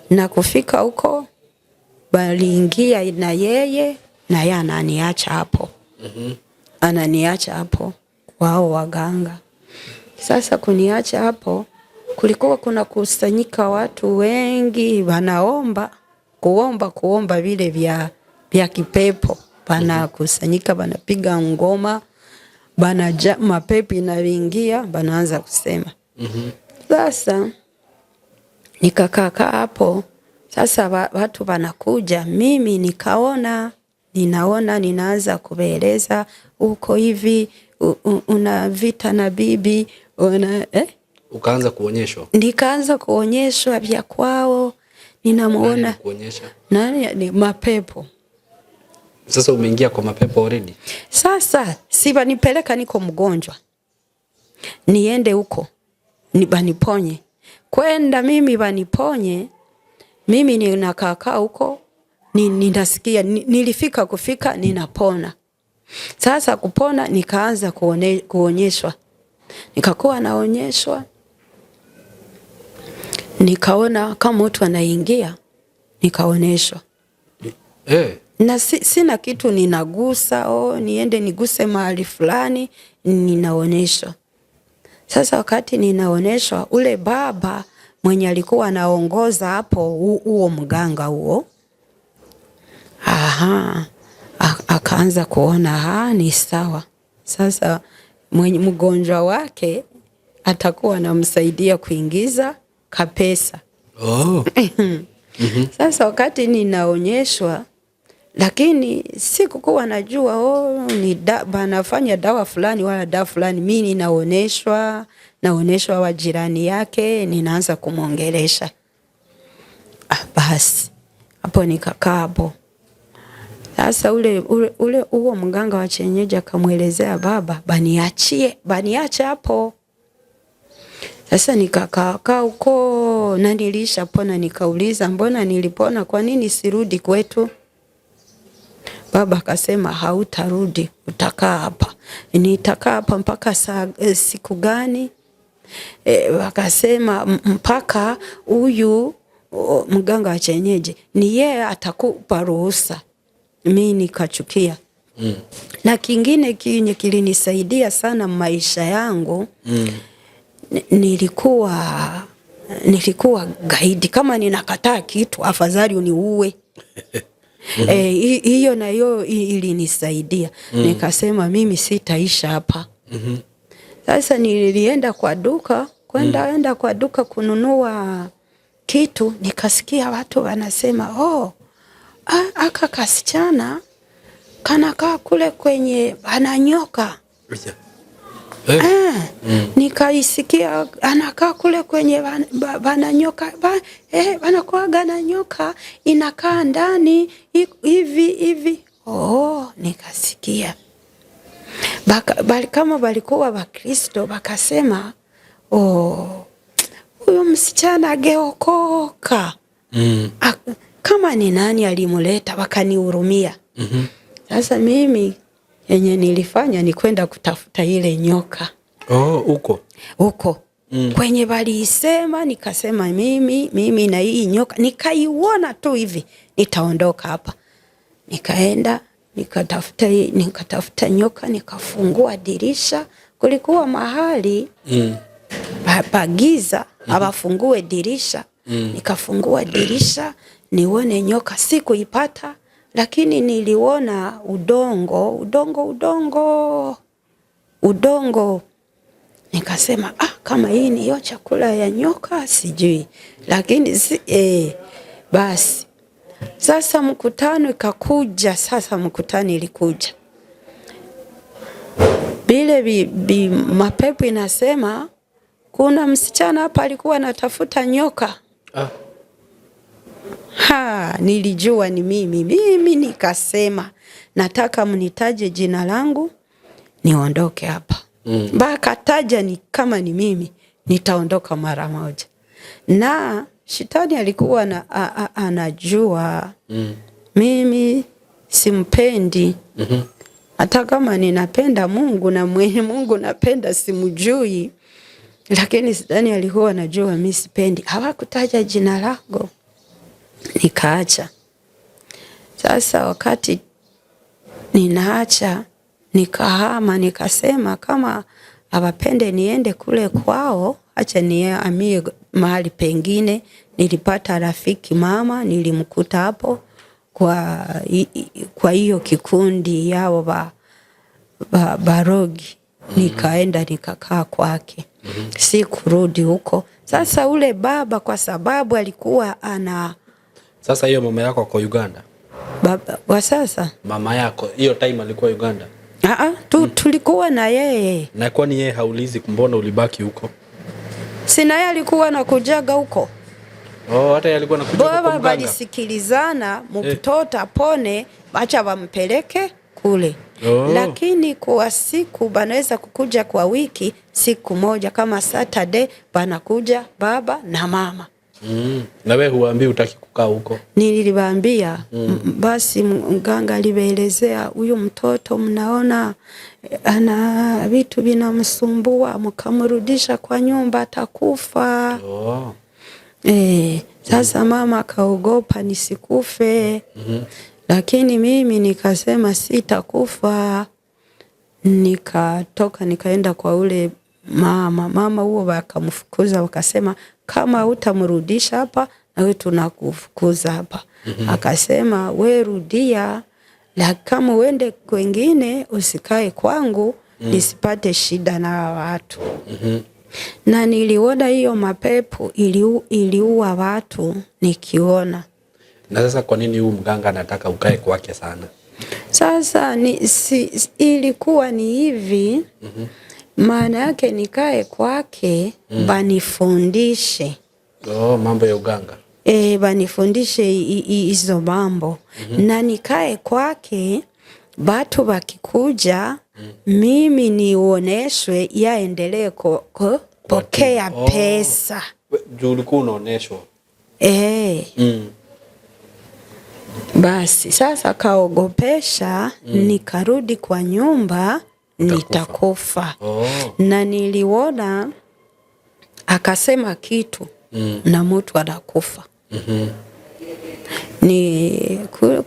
Na kufika huko, baliingia na yeye ananiacha hapo. Ananiacha hapo wao waganga. Sasa kuniacha hapo, kulikuwa kuna kusanyika watu wengi kuomba vile vya kipepo. Bana kusanyika, banapiga ngoma, mapepo inaingia, banaanza kusema. Sasa nikakaa hapo. Sasa watu wanakuja, mimi ninaanza kueleza, uko hivi, una vita na bibi, ukaanza kuonyeshwa. Nikaanza kuonyeshwa vya kwao, ninamuona. Nani ni mapepo. Sasa umeingia kwa mapepo already? Sasa si banipeleka, niko mgonjwa, niende huko baniponye. Kwenda mimi baniponye, mimi ninakaa huko, ninasikia, kufika ninapona. Sasa kupona, nikaanza kuonyeshwa. Nikakuwa naonyeshwa, nikaona kama mtu anaingia, nikaonyeshwa. Na sina kitu ninagusa, niende niguse mahali fulani, ninaonyeshwa. Sasa wakati ninaonyeshwa, ule baba mwenye alikuwa anaongoza hapo huo mganga huo, akaanza kuona ni sawa. Sasa mwenye mgonjwa wake atakuwa anamsaidia kuingiza kapesa. Sasa wakati ninaonyeshwa, lakini sikukuwa najua banafanya dawa fulani wala dawa fulani. Mimi ninaonyeshwa wa jirani yake, ninaanza kumwongelesha. Basi hapo nikakaa hapo. Sasa huo mganga wa kienyeji akamwelezea baba, baniache hapo. Sasa nikakaa huko, na nilishapona. Nikauliza, mbona nilipona, kwa nini sirudi kwetu? Baba akasema, hautarudi, utakaa hapa. Nitakaa hapa mpaka siku gani? Wakasema mpaka huyu mganga wa kienyeji ni yeye atakupa ruhusa. Mimi nikachukia. Na kingine kilinisaidia sana maisha yangu, nilikuwa gaidi. Kama ninakataa kitu, afadhali uniue. Hiyo na hiyo ilinisaidia. Nikasema mimi sitaisha hapa. Sasa nilienda kwa duka, kwenda kwa duka kununua kitu, nikasikia watu wanasema, aka kasichana kanakaa kule kwenye bananyoka. Nikaisikia anakaa kule kwenye bananyoka, banakuaga na nyoka inakaa ndani hivi. Nikasikia kama balikuwa Wakristo, bakasema huyu msichana geokoka. Kama ni nani alimuleta, wakanihurumia. Sasa mimi yenye nilifanya ni kwenda kutafuta ile nyoka. Huko. Kwenye waliisema, nikasema mimi na hii nyoka nikaiona tu hivi nitaondoka hapa. Nikaenda nikatafuta nyoka, nikafungua dirisha. Kulikuwa mahali pagiza, hawafungue dirisha. Nikafungua dirisha nione nyoka, sikuipata, lakini niliona udongo. Nikasema kama hii ni hiyo chakula ya nyoka sijui, lakini basi sasa mkutano ikakuja. Mkutano ilikuja bile mapepo inasema kuna msichana hapa alikuwa anatafuta nyoka. Nilijua ni mimi nikasema nataka mnitaje jina langu niondoke hapa. Bakataja ni kama ni mimi nitaondoka mara moja. Na shetani alikuwa anajua mimi simpendi. Hata kama ninapenda Mungu na mwenye Mungu napenda simjui, lakini shetani alikuwa anajua mimi sipendi. Hawakutaja jina langu. Nikaacha. Sasa wakati ninaacha nikahama, nikasema kama hawapende niende kule kwao, acha nihamie mahali pengine. Nilipata rafiki mama, nilimkuta hapo kwa hiyo kikundi yao barogi. Nikaenda nikakaa kwake. Sikurudi huko. Sasa ule baba kwa sababu alikuwa Sasa hiyo mama yako kwa Uganda? Baba wa sasa? Mama yako hiyo time alikuwa Uganda? Tulikuwa na yeye. Na kwani yeye haulizi mbona ulibaki huko? Sina, yeye alikuwa anakujaga huko. Hata yeye alikuwa anakuja huko. Baba walisikilizana, mtoto apone, acha wampeleke kule. Lakini kwa siku banaweza kukuja kwa wiki, siku moja kama Saturday banakuja baba na mama. Na wewe huambii utaki kukaa huko? Niliwaambia. Basi mganga alielezea huyu mtoto mnaona ana vitu vinamsumbua, mkamrudisha kwa nyumba atakufa. Sasa mama akaogopa nisikufe. Lakini mimi nikasema sitakufa. Nikatoka nikaenda kwa ule mama huo, wakamfukuza wakasema kama utamrudisha hapa na wewe tunakufukuza hapa. Akasema we rudia, la kama uende kwingine usikae kwangu, nisipate shida na watu. Na niliona hiyo mapepo iliua watu nikiona. Na sasa kwa nini huyu mganga anataka ukae kwake sana? Sasa ilikuwa ni hivi. Maana yake nikae kwake, banifundishe. Mambo ya uganga. Banifundishe hizo mambo. Na nikae kwake, watu wakikuja, mimi nioneshwe yaendelee pokea pesa. Juu ulikuwa unaoneshwa? Basi sasa kaogopesha, nikarudi kwa nyumba nitakufa. Na niliona akasema kitu na mtu anakufa.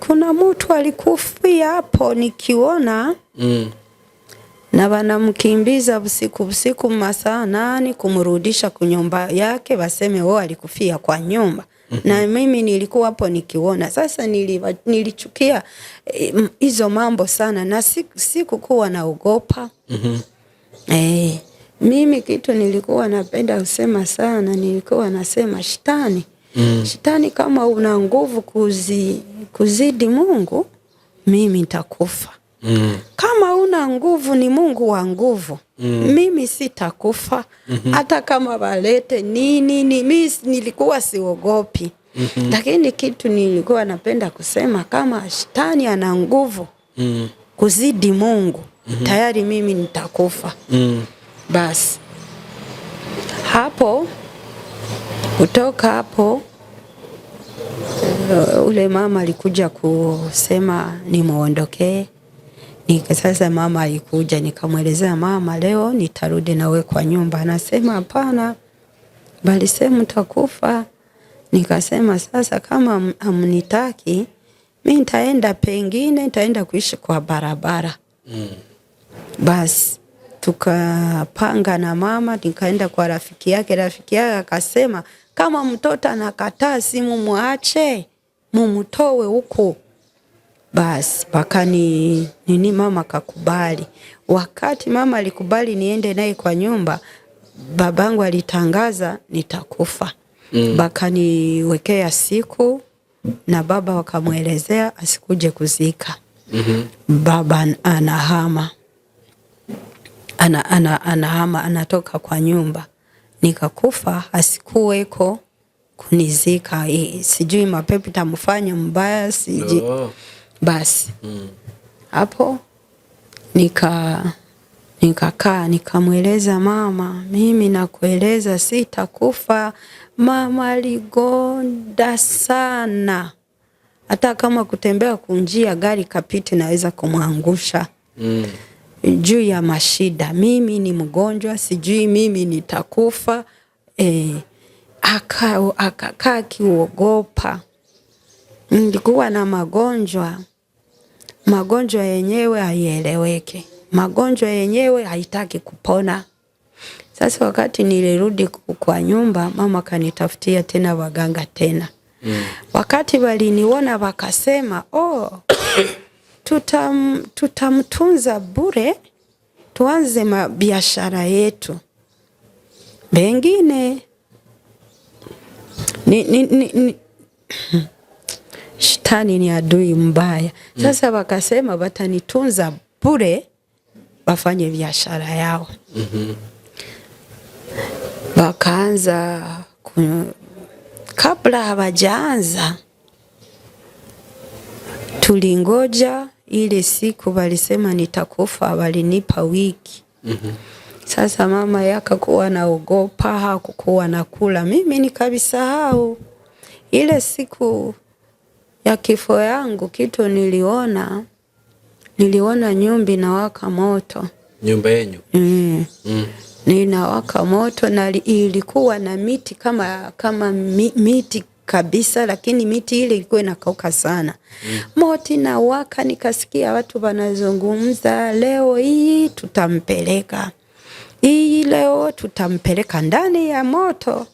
Kuna mtu alikufia hapo nikiona. Na wanamkimbiza usiku masaa 8 kumrudisha kwa nyumba yake, waseme alikufia kwa nyumba. Na mimi nilikuwa hapo nikiona. Sasa nilichukia hizo mambo sana na sikukuwa naogopa. Mimi kitu nilikuwa napenda kusema sana, nilikuwa nasema shetani kama una nguvu kuzidi Mungu, mimi nitakufa. Kama una nguvu ni Mungu wa nguvu, mimi sitakufa. Hata kama walete nini, mimi nilikuwa siogopi. Lakini kitu nilikuwa napenda kusema kama shetani ana nguvu kuzidi Mungu, tayari mimi nitakufa. Basi Hapo kutoka hapo ule mama alikuja kusema nimuondokee. Sasa mama alikuja, nikamwelezea mama, leo nitarudi nawe kwa nyumba. Anasema hapana, bali sema utakufa. Nikasema sasa kama hamnitaki, mimi nitaenda pengine, nitaenda kuishi kwa barabara. Basi tukapanga na mama, nikaenda kwa rafiki yake. Rafiki yake akasema kama mtoto anakataa simu muache, mumutowe huko. Basi paka nini mama kakubali. Wakati mama alikubali niende naye kwa nyumba, babangu alitangaza nitakufa. Baka niwekea siku na baba wakamwelezea asikuje kuzika. Baba anahama. Anahama, anatoka kwa nyumba. Nikakufa, asikuweko kunizika. Sijui mapepo tamfanya mbaya, sijui. Basi hapo nikakaa nikamweleza mama, mimi nakueleza sitakufa. Mama aligonda sana, hata kama kutembea kunjia gari kapiti naweza kumwangusha. Juu ya mashida, mimi ni mgonjwa, sijui mimi nitakufa. Akakaa kiogopa. Nilikuwa na magonjwa yenyewe haieleweke, magonjwa yenyewe haitaki kupona. Sasa wakati nilirudi kwa nyumba, mama kanitafutia tena waganga tena. Wakati waliniona wakasema, tutamtunza bure, tuanze biashara yetu. Bengine Shetani ni adui mbaya. Sasa wakasema watanitunza bure, wafanye biashara yao. Wakaanza kabla hawajaanza tulingoja ile siku walisema nitakufa, walinipa wiki. Sasa mama yakakuwa naogopa, hakukuwa nakula. Mimi nikabisahau ile siku ya kifo yangu. Kitu niliona nyumba inawaka moto. Nyumba yenu? Ninawaka moto na ilikuwa na miti kama miti kabisa, lakini miti ile ilikuwa inakauka sana. Moto inawaka, nikasikia watu wanazungumza, leo hii tutampeleka. Leo tutampeleka ndani ya moto.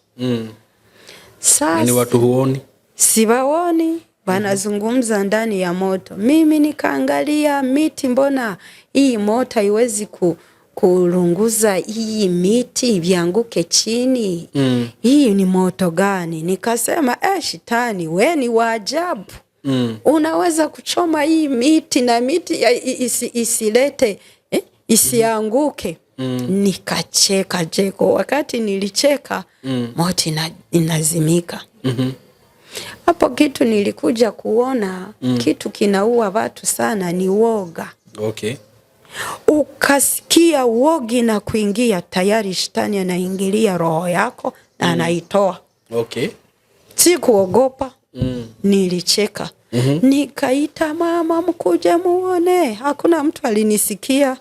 Sasa ni watu huoni? Siwaoni, wanazungumza ndani ya moto. Mimi nikaangalia miti, mbona hii moto haiwezi kulunguza hii miti vianguke chini? Hii ni moto gani? Nikasema Shetani, we ni wa ajabu. Unaweza kuchoma hii miti na miti isilete isianguke. Nikacheka jeko. Wakati nilicheka, moto inazimika. Hapo kitu nilikuja kuona, kitu kinaua watu sana ni woga. Ukasikia wogi na kuingia, tayari Shetani anaingilia roho yako na anaitoa. Si kuogopa. Nilicheka. Nikaita mama, mkuje muone. Hakuna mtu alinisikia.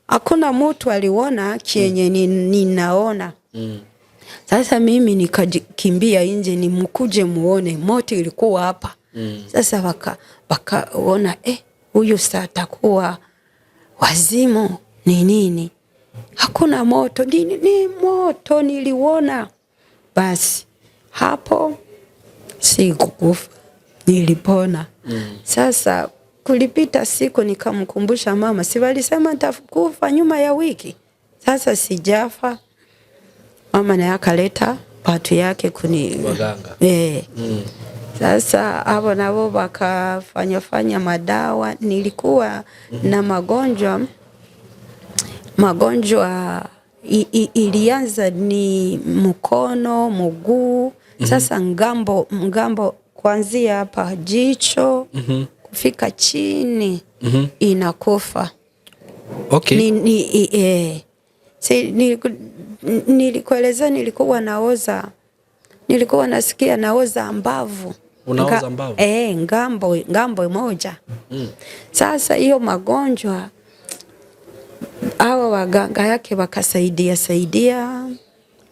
Hakuna mtu aliona kienye ninaona. Sasa mimi nikakimbia nje, ni mkuje muone, moto ilikuwa hapa. Sasa wakaona huyu sasa atakuwa wazimu ni nini? Hakuna moto, ni moto niliona. Basi hapo sikukufa, nilipona. Sasa kulipita siku, nikamkumbusha mama, si walisema nitakufa nyuma ya wiki? Sasa sijafa. Mama naye akaleta watu yake waganga. Sasa hapo nao wakafanya madawa. Nilikuwa na magonjwa ilianza ni mkono, mguu. Sasa ngambo kuanzia hapa jicho kufika chini inakufa. nilikueleza nilikuwa naoza. Nilikuwa nasikia naoza mbavu. Unaoza mbavu? Ngambo moja. Sasa hiyo magonjwa hawa waganga yake wakasaidia.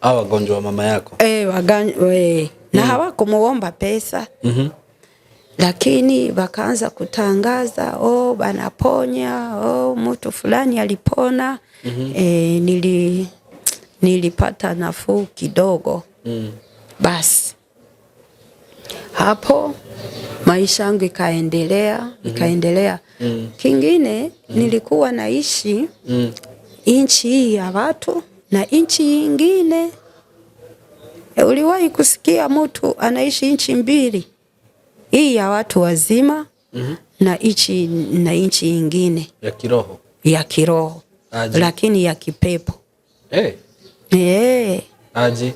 Hawa wagonjwa wa mama yako? Na hawakumuomba pesa. Lakini wakaanza kutangaza, banaponya, mtu fulani alipona. Nilipata nafuu kidogo. Basi hapo maisha yangu ikaendelea. Kingine nilikuwa naishi inchi hii ya watu na inchi nyingine. Uliwahi kusikia mtu anaishi inchi mbili? Hii ya watu wazima na inchi nyingine ya kiroho. Lakini ya kipepo. Aje?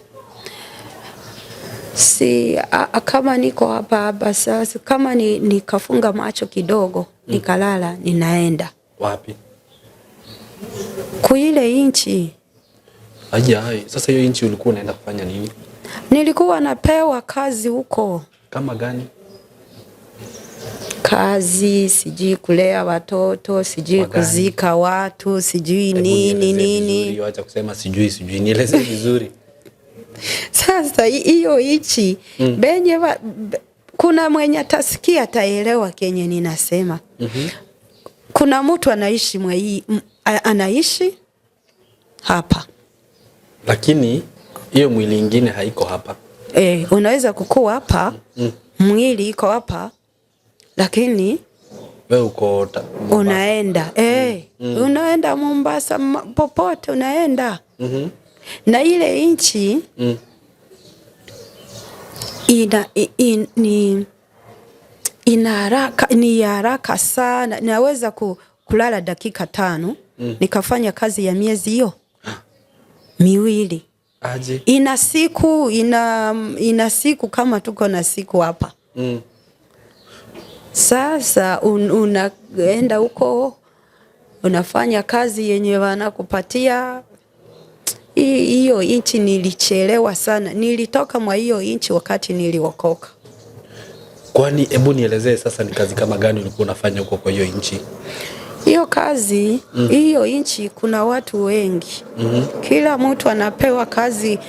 Kama niko hapa sasa, kama nikafunga macho kidogo, nikalala, ninaenda. Wapi? Kuile inchi. Sasa hiyo inchi ulikuwa unaenda kufanya nini? Nilikuwa napewa kazi huko. Kama gani? Kazi, sijui kulea watoto, sijui kuzika watu, sijui nini. Acha kusema sijui, nieleze vizuri. Sasa hiyo inchi benye kuna mwenye atasikia ataelewa kenye ninasema. Kuna mtu anaishi hapa. Lakini hiyo mwili ingine haiko hapa. Unaweza kukua hapa, mwili iko hapa, lakini wewe uko unaenda. Unaenda Mombasa, popote unaenda. Na ile inchi ni haraka sana. Naweza kulala dakika 5 nikafanya kazi ya miezi hiyo miwili. Aje? Ina siku kama tuko na siku hapa. Sasa unaenda huko, unafanya kazi yenye wanakupatia. Hiyo inchi nilichelewa sana. Nilitoka mwa hiyo inchi wakati niliokoka. Kwani hebu nielezee sasa, ni kazi kama gani ulikuwa unafanya huko kwa hiyo inchi? Hiyo kazi, hiyo inchi kuna watu wengi. Kila mtu anapewa kazi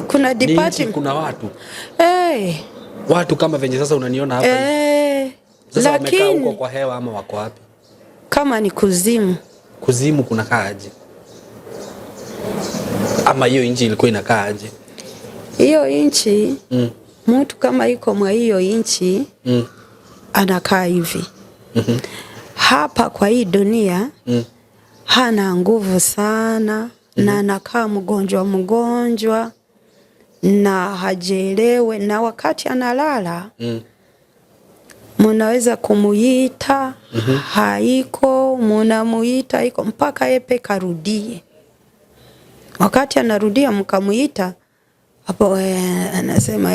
kuna department. Kuna watu. Watu kama venye sasa unaniona hapa. Sasa wamekaa huko kwa hewa ama wako wapi? Kama ni kuzimu. Kuzimu kuna kaaje? Ama hiyo inchi ilikuwa inakaa aje? Hiyo inchi, mtu kama yuko mwa hiyo inchi, anakaa hivi. Hapa kwa hii dunia, hana nguvu sana, na anakaa mgonjwa, na hajielewe, na wakati analala, munaweza kumuita, haiko, munamuita, haiko, mpaka yepe karudie. Wakati anarudia mkamuita, hapo anasema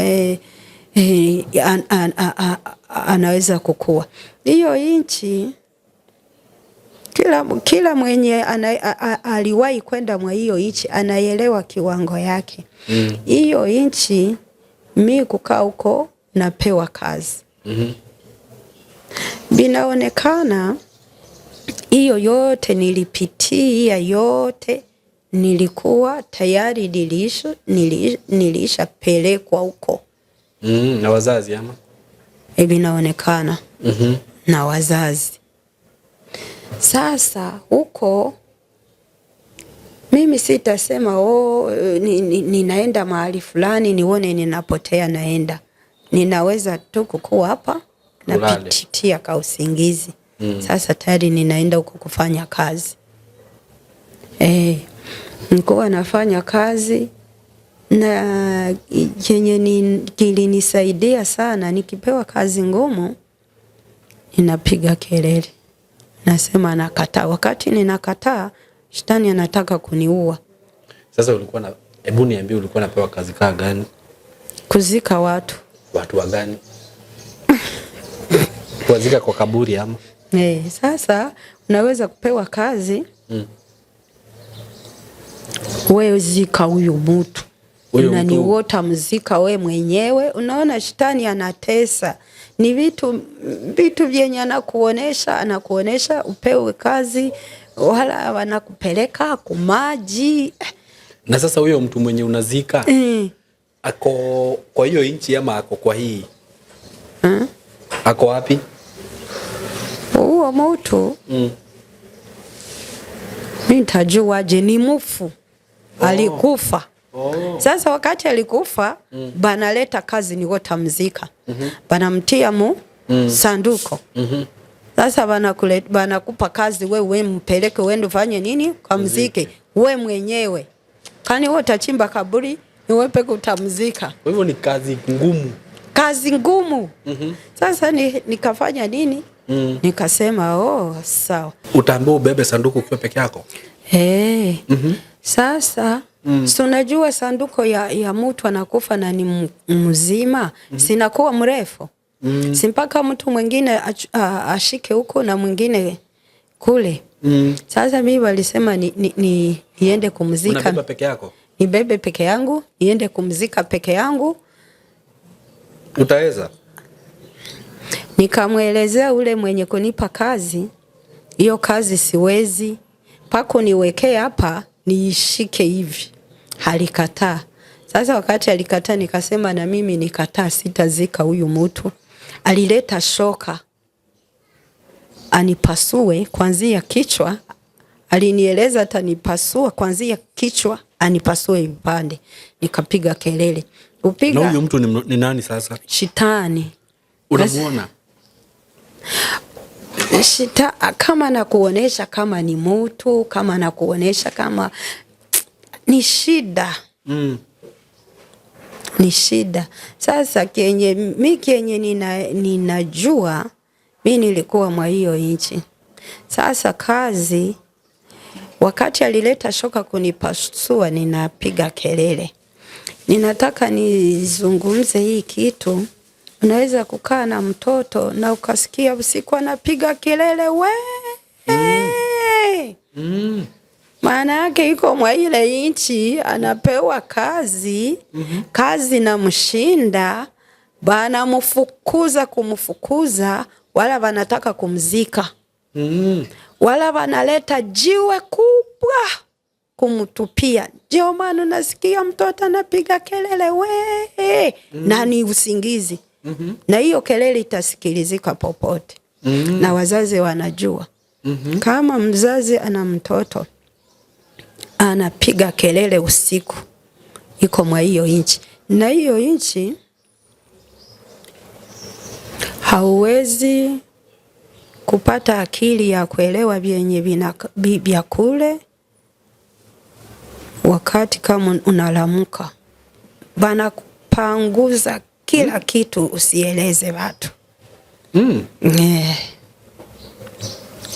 anaweza kukua. Hiyo inchi, kila mwenye aliwahi kwenda mwa hiyo inchi anaelewa kiwango yake. Hiyo inchi, mimi kukaa huko napewa kazi. Binaonekana hiyo yote nilipitia yote. Nilikuwa tayari nilishapelekwa huko. Na wazazi ama? Binaonekana. Na wazazi. Sasa huko mimi sitasema ninaenda mahali fulani nione ninapotea naenda. Ninaweza tu kukua hapa na pitia ka usingizi. Sasa tayari ninaenda huko kufanya kazi. Nilikuwa nafanya kazi, na yenye kilinisaidia sana, nikipewa kazi ngumu ninapiga kelele. Nasema nakataa. Wakati ninakataa, shetani anataka kuniua. Sasa ulikuwa hebu niambie, ulikuwa unapewa kazi kaa gani? Kuzika watu. Watu wa gani? Kuwazika kwa kaburi ama? Sasa unaweza kupewa kazi. wewe zika huyu mtu. Unaniota mzika we mwenyewe. Unaona shetani anatesa. Ni vitu vyenye anakuonesha upewe kazi, wala wanakupeleka kumaji. Na sasa huyo mtu mwenye unazika ako kwa hiyo inchi ama ako kwa hii? Ako wapi? Huo mtu mimi nitajuaje? Ni mufu. Alikufa. Sasa wakati alikufa banaleta kazi ni wota mzika. Banamtia sanduko. Sasa banakupa kazi wewe mpeleke uende ufanye nini kwa mziki wewe mwenyewe. Kani wewe utachimba kaburi ni wewe peke utamzika. Kwa hivyo ni kazi ngumu. Kazi ngumu. Sasa nikafanya nini? Nikasema sawa. Utaambiwa ubebe sanduku ukiwa peke yako? Sasa si unajua sanduko ya mtu anakufa na ni mzima, sinakuwa mrefu. Si mpaka mtu mwingine ashike huko na mwingine kule. Sasa mimi walisema niende kumzika. Unabeba peke yako? Nibebe peke yangu, niende kumzika peke yangu. Utaweza? Nikamwelezea ule mwenye kunipa kazi, hiyo kazi siwezi. Pako niwekee hapa niishike hivi. Alikataa. Sasa wakati alikataa nikasema na mimi nikataa, sitazika huyu mtu. Alileta shoka anipasue kuanzia kichwa. Alinieleza atanipasua kuanzia kichwa anipasue vipande. Nikapiga kelele. Na huyu mtu ni nani sasa? Shetani. Unamuona? Kama nakuonesha kama ni mtu, kama nakuonesha kama ni shida. Ni shida. Sasa kenye ninajua mimi nilikuwa mwa hiyo nchi. Sasa kazi wakati alileta shoka kunipasua ninapiga kelele. Ninataka nizungumze hii kitu. Unaweza kukaa na mtoto na ukasikia usiku anapiga kelele we. Maana yake iko mwa ile nchi anapewa kazi, kazi na mshinda, bana kumfukuza, wala wanataka kumzika. Wala wanaleta jiwe kubwa kumtupia. Ndio maana nasikia mtoto anapiga kelele we. Na ni usingizi. Na hiyo kelele itasikilizika popote. Na wazazi wanajua. Kama mzazi ana mtoto anapiga kelele usiku, iko mwa hiyo nchi. Na hiyo nchi hauwezi kupata akili ya kuelewa vya kule wakati kama unalamuka. Bana kupanguza kila kitu, usieleze watu.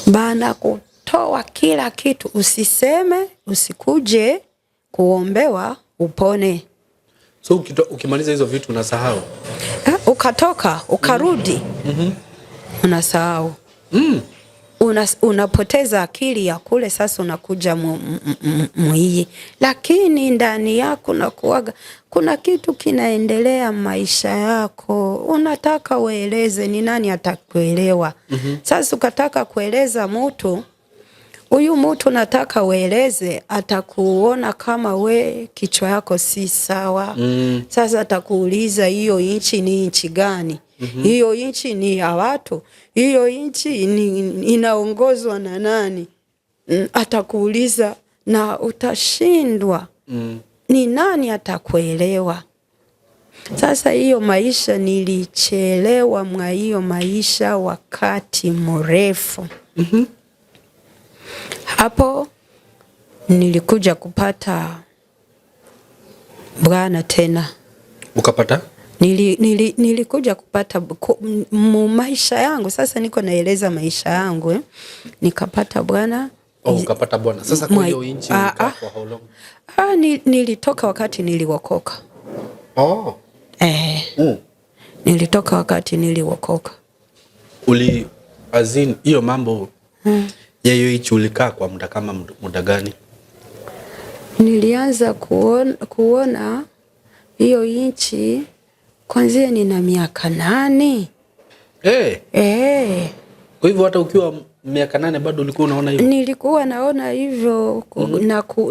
Bana kutoa kila kitu, usiseme, usikuje kuombewa upone. So ukimaliza hizo vitu unasahau? Ukatoka, ukarudi. Unasahau. Unapoteza akili ya kule, sasa unakuja muhii. Lakini ndani yako nakuaga kuna kitu kinaendelea maisha yako. Unataka ueleze, ni nani atakuelewa? Sasa ukataka kueleza mtu, huyu mtu nataka ueleze, atakuona kama we kichwa yako si sawa. Sasa atakuuliza hiyo nchi ni nchi gani? Hiyo nchi ni ya watu? Hiyo nchi inaongozwa na nani? Atakuuliza na utashindwa. Ni nani atakuelewa? Sasa hiyo maisha nilichelewa mwa hiyo maisha wakati mrefu. Hapo nilikuja kupata bwana tena. Ukapata? Nilikuja kupata maisha yangu. Sasa niko naeleza maisha yangu. Nikapata bwana. Ukapata bwana. Sasa kwa hiyo nchi ulikaa kwa how long? Nilitoka wakati niliwokoka. Oh. Nilitoka wakati niliwokoka. Azin hiyo mambo ya hiyo nchi ulikaa kwa muda kama muda gani? Nilianza kuona hiyo inchi kwanzia nina miaka 8. Kwa hivyo hata ukiwa miaka 8 bado ulikuwa unaona hivyo? Nilikuwa naona hivyo.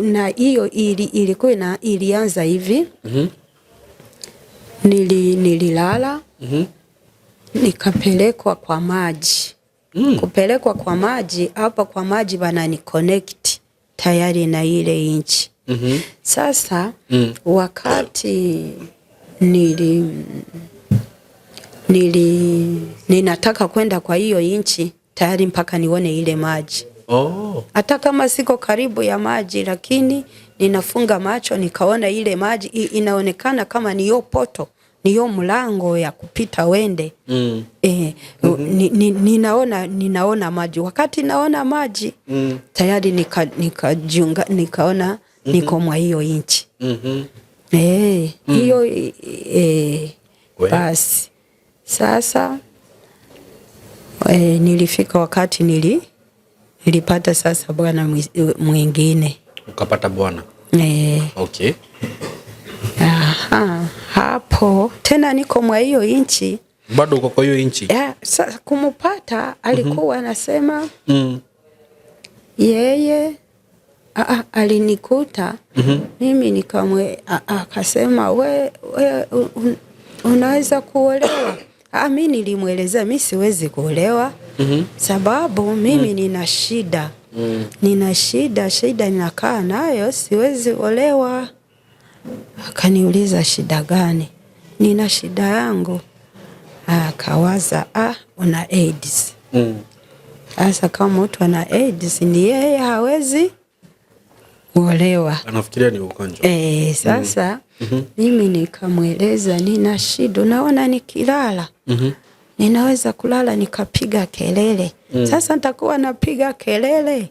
Na hiyo ilikuwa ilianza hivi. Nililala. Nikapelekwa kwa maji. Kupelekwa kwa maji, hapa kwa maji banani connect tayari na ile inchi. Sasa wakati ninataka kwenda kwa hiyo inchi tayari mpaka nione ile maji. Hata kama siko karibu ya maji, lakini ninafunga macho nikaona ile maji inaonekana kama niyo poto, niyo mlango ya kupita wende. Ninaona maji. Wakati naona maji tayari nikajiunga, nikaona niko mwa hiyo inchi. Hiyo basi sasa nilifika wakati nilipata sasa bwana mwingine. Ukapata bwana? Okay. Hapo tena niko mwa hiyo inchi. Bado uko kwa hiyo inchi? Sasa kumupata alikuwa anasema yeye alinikuta mimi akasema we unaweza kuolewa. Mimi nilimuelezea mimi siwezi kuolewa sababu mimi nina shida. Nina shida ninakaa nayo, siwezi olewa. Akaniuliza shida gani? Nina shida yangu. Akawaza una AIDS. Sasa kama mtu ana AIDS ni yeye hawezi kuolewa. Anafikiria ni ugonjwa. Sasa mimi nikamweleza nina shida, naona nikilala ninaweza kulala nikapiga kelele. Sasa nitakuwa napiga kelele,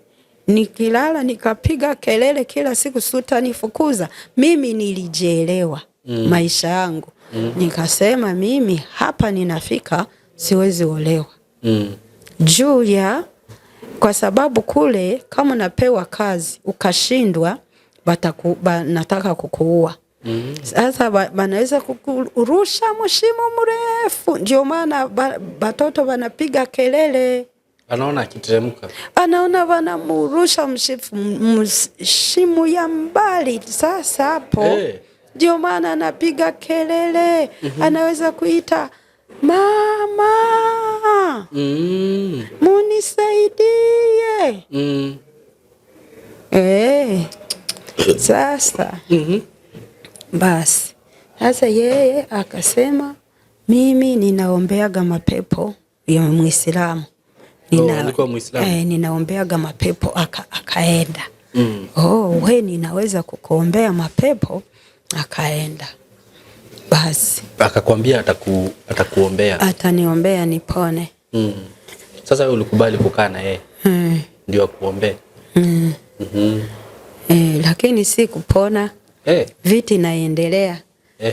nikilala nikapiga kelele kila siku, sutanifukuza. Mimi nilijielewa maisha yangu. Nikasema mimi hapa ninafika siwezi olewa. Juu ya kwa sababu kule kama unapewa kazi ukashindwa nataka kukuua. Sasa wanaweza kukurusha mshimo mrefu. Ndio maana batoto wanapiga kelele. Anaona akiteremka. Anaona wanamurusha mshimo ya mbali. Sasa hapo ndio maana anapiga kelele. Anaweza kuita mama. Munisaidie. Sasa basi sasa yeye akasema mimi ninaombeaga mapepo ya Muislamu. Ninaombeaga mapepo. Akaenda. We ninaweza kukuombea mapepo. Akaenda. Basi akakwambia atakuombea. Ataniombea nipone. Sasa wewe ulikubali kukaa na yeye? Ndio akuombea. Lakini si kupona. Viti naendelea.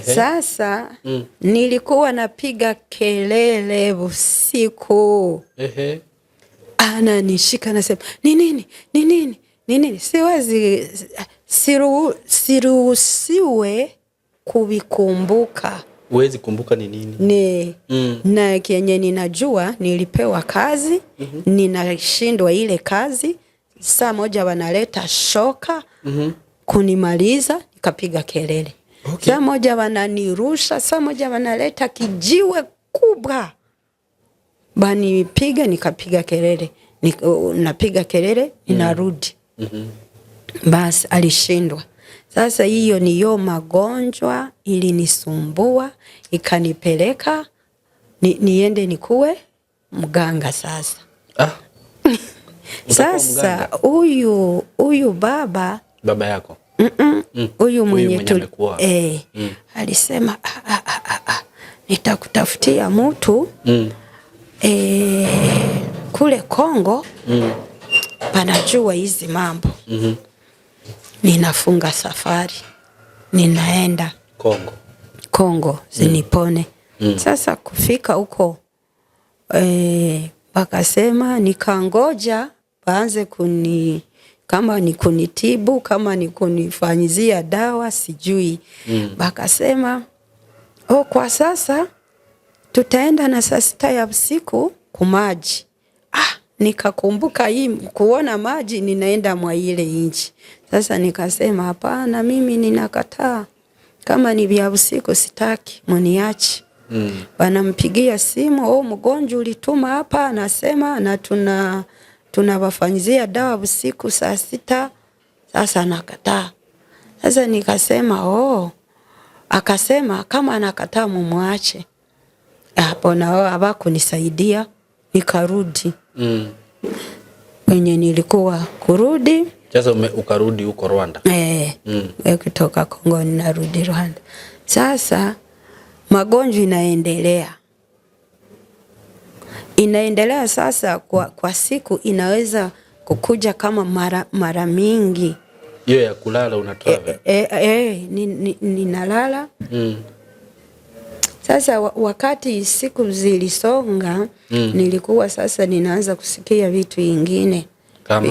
Sasa nilikuwa napiga kelele usiku. Ananishika nasema ni nini? Siruhusiwe kuvikumbuka. Huwezi kumbuka ni nini? Na kienye ninajua nilipewa kazi, ninashindwa ile kazi. Saa moja wanaleta shoka kunimaliza, nikapiga kelele. Saa moja wananirusha, saa moja wanaleta kijiwe kubwa banipiga, nikapiga kelele. Napiga kelele, ninarudi. Basi alishindwa. Sasa hiyo niyo magonjwa ilinisumbua, ikanipeleka niende nikuwe mganga sasa. Sasa huyu baba yako huyu mwenye alisema nitakutafutia mtu kule Kongo panajua hizi mambo. Ninafunga safari, ninaenda Kongo zinipone. Sasa kufika huko wakasema nikangoja waanze kama ni kunitibu, kama ni kunifanyizia dawa, sijui. Bakasema, kwa sasa tutaenda na saa 6 ya usiku kumaji. Nikakumbuka hii kuona maji ninaenda mwa ile inchi. Sasa nikasema hapana, mimi ninakataa. Kama ni vya usiku sitaki, muniachi. Wanampigia simu, mgonjwa ulituma hapa, anasema na tunawafanyizia dawa usiku saa 6. Sasa nakataa. Sasa nikasema akasema kama anakataa mumwache. Hapo nao hawakunisaidia, nikarudi. Wenye nilikuwa kurudi. Sasa ukarudi huko Rwanda? Kutoka Kongo ninarudi Rwanda. Sasa magonjwa inaendelea sasa, kwa siku inaweza kukuja kama mara mingi. Hiyo ya kulala unatravel? Ninalala. Sasa wakati siku zilisonga, nilikuwa sasa ninaanza kusikia vitu vingine.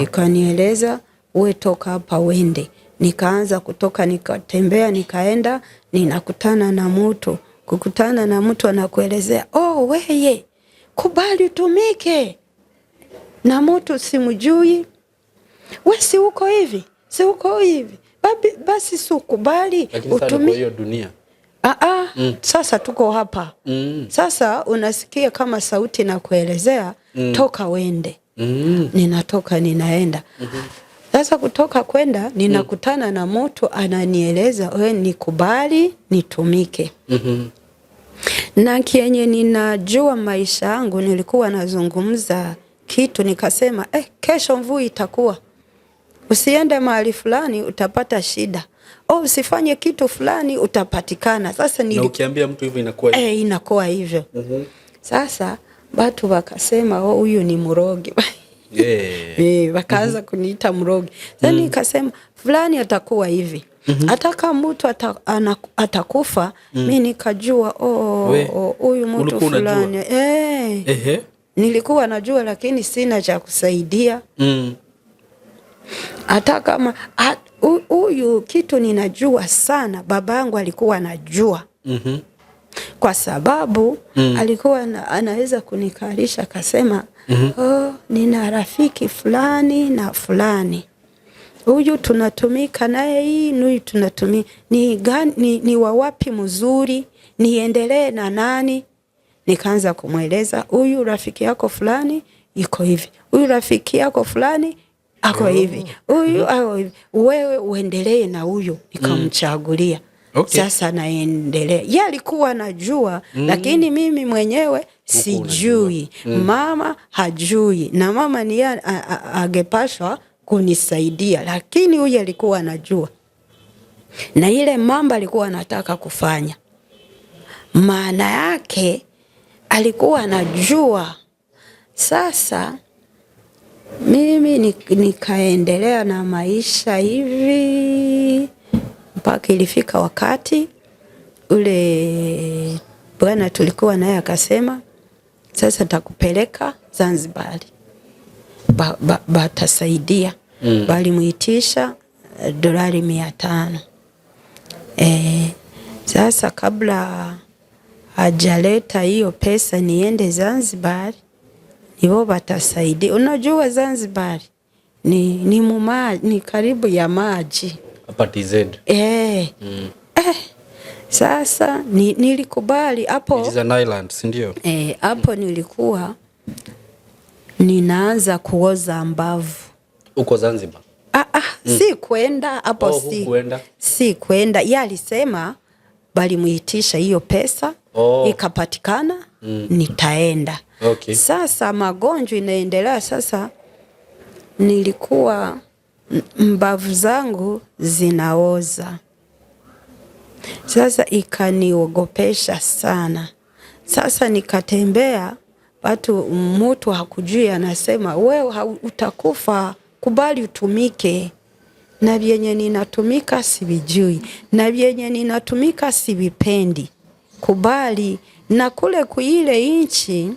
Ikanieleza uwe toka hapa wende. Nikaanza kutoka, nikatembea, nikaenda, ninakutana na mtu. Kukutana na mtu anakuelezea, weye, kubali utumike. Na mtu simjui. We si uko hivi, si uko hivi. Basi si ukubali utumike. Hiyo dunia. Sasa tuko hapa. Sasa unasikia kama sauti na kuelezea, toka wende. Ninatoka, ninaenda. Sasa kutoka kwenda, ninakutana na mtu ananieleza, we nikubali nitumike. Na kienye ninajua maisha yangu, nilikuwa nazungumza kitu, nikasema, kesho mvua itakuwa. Usiende mahali fulani utapata shida. Usifanye kitu fulani utapatikana. Sasa na ukiambia mtu hivyo inakuwa hivyo. Inakuwa hivyo. Sasa watu wakasema huyu ni mrogi. Wakaanza kuniita mrogi. Sasa nikasema fulani atakuwa hivi. Hata kama mtu atakufa, mimi nikajua huyu mtu fulani. Nilikuwa najua, lakini sina cha kusaidia. Hata kama huyu kitu ninajua sana, babangu alikuwa anajua. Kwa sababu alikuwa anaweza kunikalisha, akasema nina rafiki fulani na fulani, huyu tunatumika naye, hii huyu tunatumika, ni wawapi mzuri, niendelee na nani? Nikaanza kumweleza, huyu rafiki yako fulani iko hivi, huyu rafiki yako fulani ako hivi, huyu hivi, wewe uendelee na huyo. Nikamchagulia. Sasa naendelea. Yeye alikuwa anajua, lakini mimi mwenyewe sijui. Mama hajui, na mama ni angepashwa kunisaidia, lakini huyu alikuwa anajua. Na ile mambo alikuwa anataka kufanya, maana yake alikuwa anajua. Sasa mimi nikaendelea na maisha hivi mpaka ilifika wakati ule bwana tulikuwa naye akasema, sasa takupeleka Zanzibar. Batasaidia. Bali muitisha $500. Sasa kabla hajaleta hiyo pesa niende Zanzibar, niwo batasaidia. Unajua Zanzibar ni karibu ya maji. Hapa TZ. Sasa nilikubali hapo. It is an island, si ndio? Hapo nilikuwa ninaanza kuoza mbavu. Uko Zanzibar? Si kwenda hapo, si kwenda. Yeye alisema bali muitisha hiyo pesa, ikapatikana, nitaenda. Sasa magonjwa inaendelea. Sasa nilikuwa mbavu zangu zinaoza. Sasa ikaniogopesha sana. Sasa nikatembea, mtu hakujui, anasema wewe utakufa, kubali utumike. Na vyenye ninatumika sivijui, na vyenye ninatumika sivipendi, kubali. Na kule kuile inchi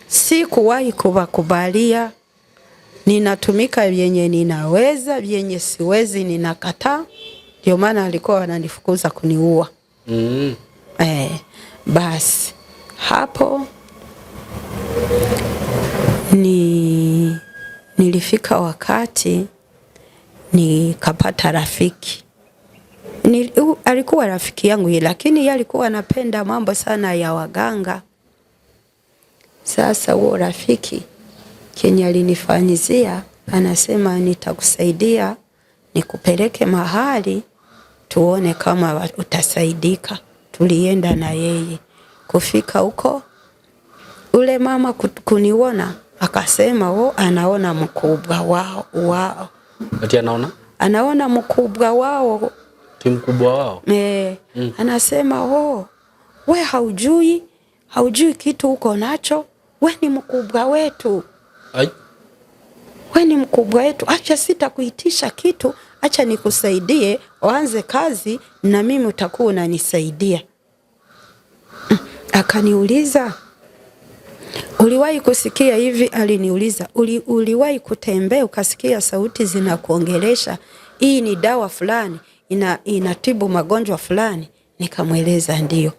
sikuwahi kubakubalia. ninatumika vyenye ninaweza, vyenye siwezi ninakataa. Ndio maana alikuwa ananifukuza kuniua. Basi hapo nilifika wakati nikapata rafiki. Alikuwa rafiki yangu lakini yeye alikuwa anapenda mambo sana ya waganga. Sasa huo rafiki Kenya alinifanyizia, anasema nitakusaidia nikupeleke mahali tuone kama utasaidika. Tulienda na yeye. Kufika huko ule mama kuniona akasema anaona mkubwa wao. Ati anaona? Anaona mkubwa wao. Ti mkubwa wao? Anasema we haujui kitu uko nacho. We ni mkubwa wetu. Ai. We ni mkubwa wetu. Acha sitakuitisha kitu. Acha nikusaidie. Waanze kazi na mimi utakuwa unanisaidia. Akaniuliza, uliwahi kusikia hivi? Aliniuliza, uliwahi kutembea ukasikia sauti zinakuongelesha? Hii ni dawa fulani. Inatibu magonjwa fulani. Nikamweleza ndio.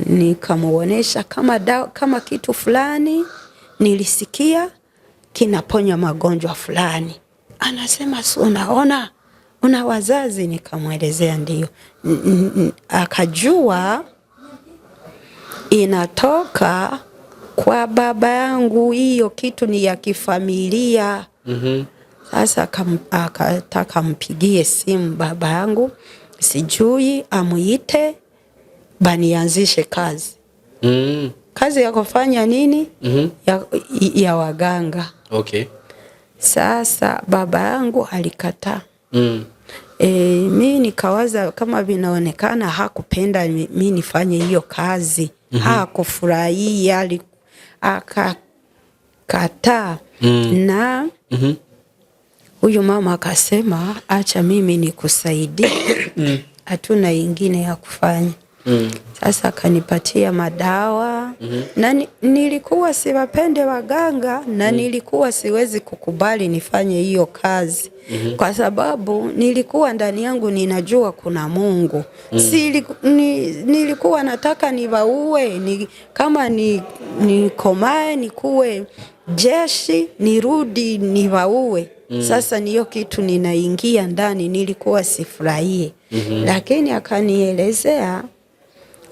Nikamuonesha kama kitu fulani nilisikia kinaponya magonjwa fulani. Anasema si unaona una wazazi? Nikamwelezea ndio. Akajua inatoka kwa baba yangu, hiyo kitu ni ya kifamilia. Sasa akataka mpigie simu baba yangu, sijui amuite banianzishe kazi. Kazi ya kufanya nini? Ya waganga. Okay. Sasa baba yangu alikataa. Mimi nikawaza kama vinaonekana hakupenda mimi nifanye hiyo kazi. Hakufurahia, akakataa. Na huyu mama akasema acha mimi nikusaidie. Hatuna ingine ya kufanya. Sasa akanipatia madawa. Na nilikuwa siwapende waganga na nilikuwa siwezi kukubali nifanye hiyo kazi. Kwa sababu nilikuwa ndani yangu ninajua kuna Mungu. Nilikuwa nataka niwaue, kama nikomae nikuwe jeshi nirudi niwaue. Sasa niyo kitu ninaingia ndani, nilikuwa sifurahie. Lakini akanielezea,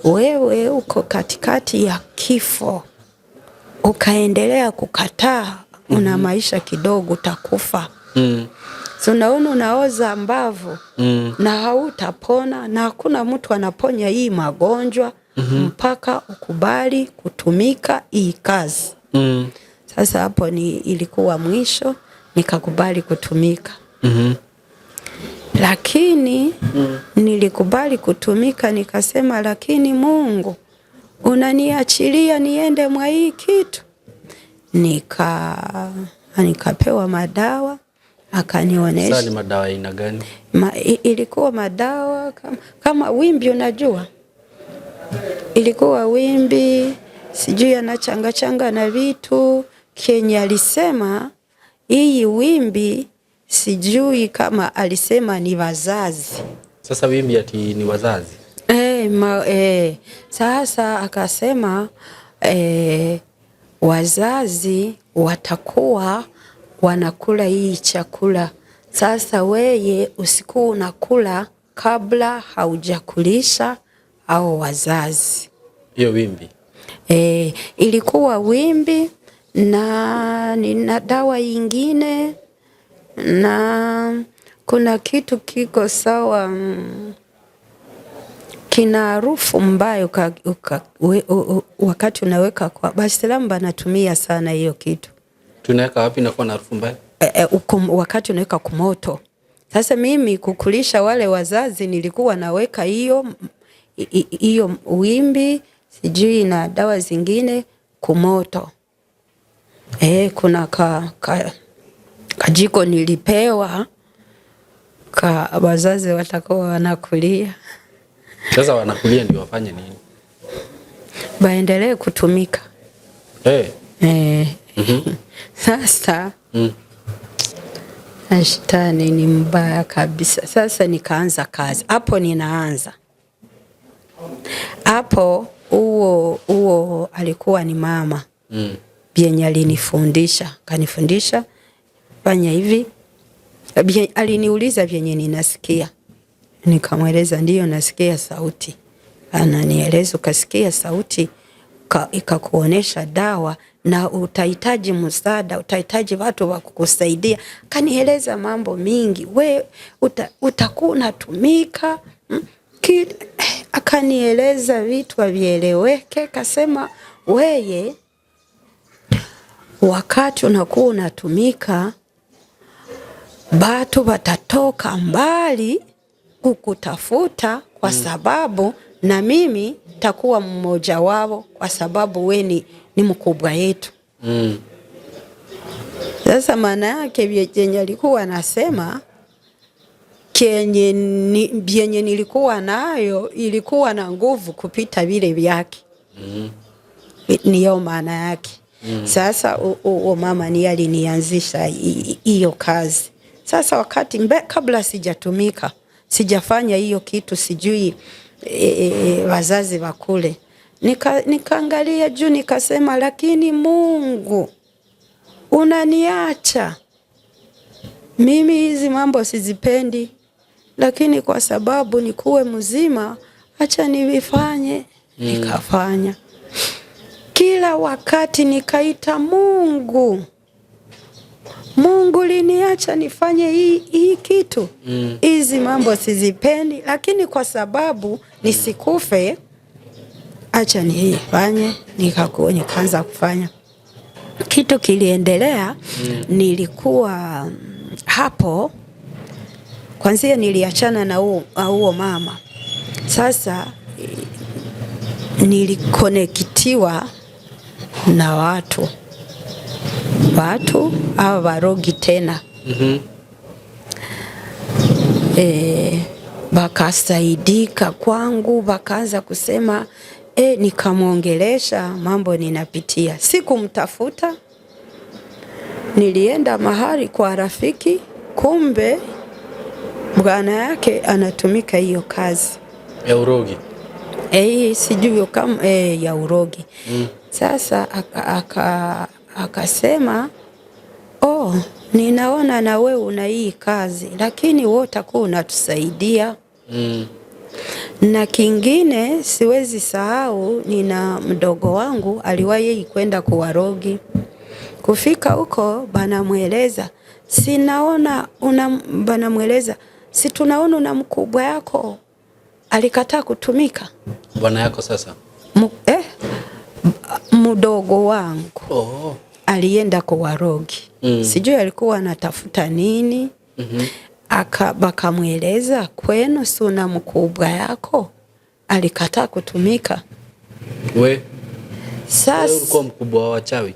wewe uko katikati ya kifo, ukaendelea kukataa, una maisha kidogo utakufa. So naona unaoza mbavu na hautapona, na hakuna mtu anaponya hii magonjwa mpaka ukubali kutumika hii kazi. Sasa hapo ilikuwa mwisho, nikakubali kutumika. Lakini nilikubali kutumika, nikasema lakini Mungu unaniachilia niende mwa hii kitu? Nikapewa madawa, akanionesha. Sasa ni madawa aina gani? Ilikuwa madawa kama wimbi, unajua? Ilikuwa wimbi, sijui anachanga na vitu. Kenya alisema hii wimbi, sijui kama alisema ni wazazi. Sasa wimbi ati ni wazazi? Sasa akasema wazazi watakuwa wanakula hii chakula. Sasa weye usiku unakula kabla haujakulisha au wazazi. Hiyo wimbi? Ilikuwa wimbi na dawa ingine, na kuna kitu kiko sawa kina harufu mbaya wakati unaweka kwa Waislamu banatumia sana hiyo kitu. Tunaweka wapi na kwa na harufu mbaya? Wakati unaweka kumoto. Sasa mimi kukulisha wale wazazi nilikuwa naweka hiyo wimbi, sijui na dawa zingine kumoto. Kuna kajiko nilipewa wazazi watakuwa wanakulia. Sasa wanakulia ndio wafanye nini? Baendelee kutumika. Sasa Shetani ni mbaya kabisa. Sasa nikaanza kazi. Hapo ninaanza. Hapo huo alikuwa ni mama. Bienye alinifundisha, kanifundisha fanya hivi. Aliniuliza vyenye ninasikia. Nikamweleza ndio nasikia sauti. Ananieleza ukasikia sauti ikakuonesha dawa na utahitaji msaada, utahitaji watu wa kukusaidia. Kanieleza mambo mingi. We utakuwa unatumika. Akanieleza vitu vieleweke. Kasema weye wakati unakuwa unatumika batu watatoka mbali kukutafuta kwa sababu na mimi takuwa mmoja wao kwa sababu we ni mkubwa yetu. Sasa maana yake vyenye alikuwa anasema vyenye nilikuwa nayo ilikuwa na nguvu kupita vile vyake. Niyo maana yake. Sasa mama ni alinianzisha hiyo kazi. Sasa wakati kabla sijatumika, sijafanya hiyo kitu, sijui wazazi wa kule. Nikaangalia juu nikasema lakini Mungu unaniacha. Mimi hizi mambo sizipendi, lakini kwa sababu nikuwe mzima acha nivifanye. Nikafanya. Kila wakati nikaita Mungu. Mungu liniacha nifanye hii kitu. Hizi mambo sizipendi, lakini kwa sababu nisikufe acha nifanye. Nikaanza kufanya. Kitu kiliendelea. Nilikuwa hapo kwanza niliachana na huo mama. Sasa nilikonektiwa na watu hawa warogi tena. Bakasaidika kwangu, bakaanza kusema nikamwongelesha mambo ninapitia. Sikumtafuta. Nilienda mahali kwa rafiki, kumbe bwana yake anatumika hiyo kazi ya urogi. Sijui kama ya urogi. Sasa akasema ninaona na wewe una hii kazi, lakini wewe utakuwa unatusaidia. Na kingine siwezi sahau, nina mdogo wangu aliwahi kwenda kwa warogi. Kufika huko banamueleza, banamueleza si tunaona una mkubwa yako alikataa kutumika. Bwana yako sasa? Mdogo wangu alienda kwa warogi. Sijui alikuwa anatafuta nini. Bakamweleza kwenu si una mkubwa yako alikataa kutumika. Sasa ulikuwa mkubwa wa wachawi?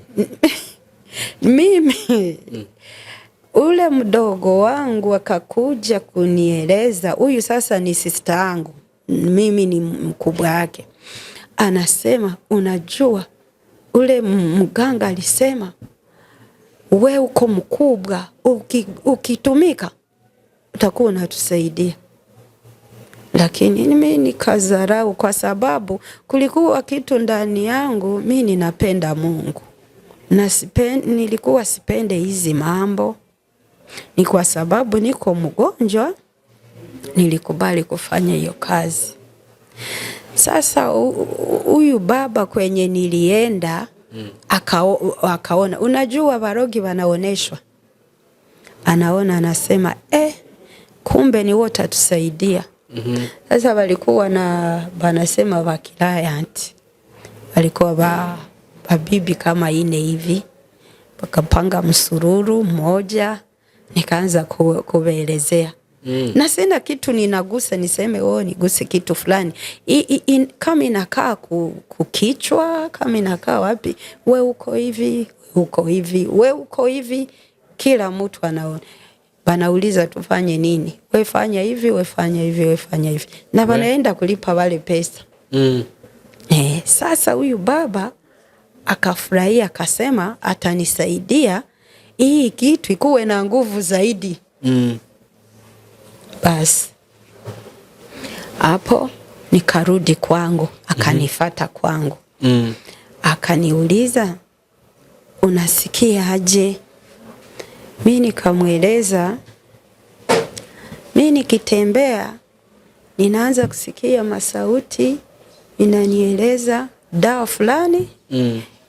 Mimi ule mdogo wangu akakuja kunieleza, huyu sasa ni sister yangu, mimi ni mkubwa yake. Anasema unajua ule mganga alisema we uko mkubwa, ukitumika utakuwa unatusaidia. Lakini mimi nikazarau kwa sababu kulikuwa kitu ndani yangu, mimi ninapenda Mungu. Na nilikuwa sipende hizi mambo. Ni kwa sababu niko mgonjwa nilikubali kufanya hiyo kazi. Sasa huyu baba kwenye nilienda akaona, unajua warogi wanaoneshwa. Anaona anasema kumbe ni wote atusaidia. Sasa walikuwa banasema wa client. Walikuwa babibi kama ine hivi. Wakapanga msururu mmoja, nikaanza kuelezea. Na sina kitu ninagusa niseme niguse kitu fulani. Kama inakaa kukichwa, kama inakaa wapi, we uko hivi, uko hivi, we uko hivi, kila mtu anaona. Banauliza tufanye nini? We fanya hivi, we fanya hivi, we fanya hivi. Na wanaenda kulipa wale pesa. Sasa huyu baba akafurahia, akasema atanisaidia hii kitu ikuwe na nguvu zaidi. Basi hapo nikarudi kwangu, akanifata kwangu. Akaniuliza, unasikia aje? Mimi nikamweleza, mimi nikitembea ninaanza kusikia masauti inanieleza dawa fulani,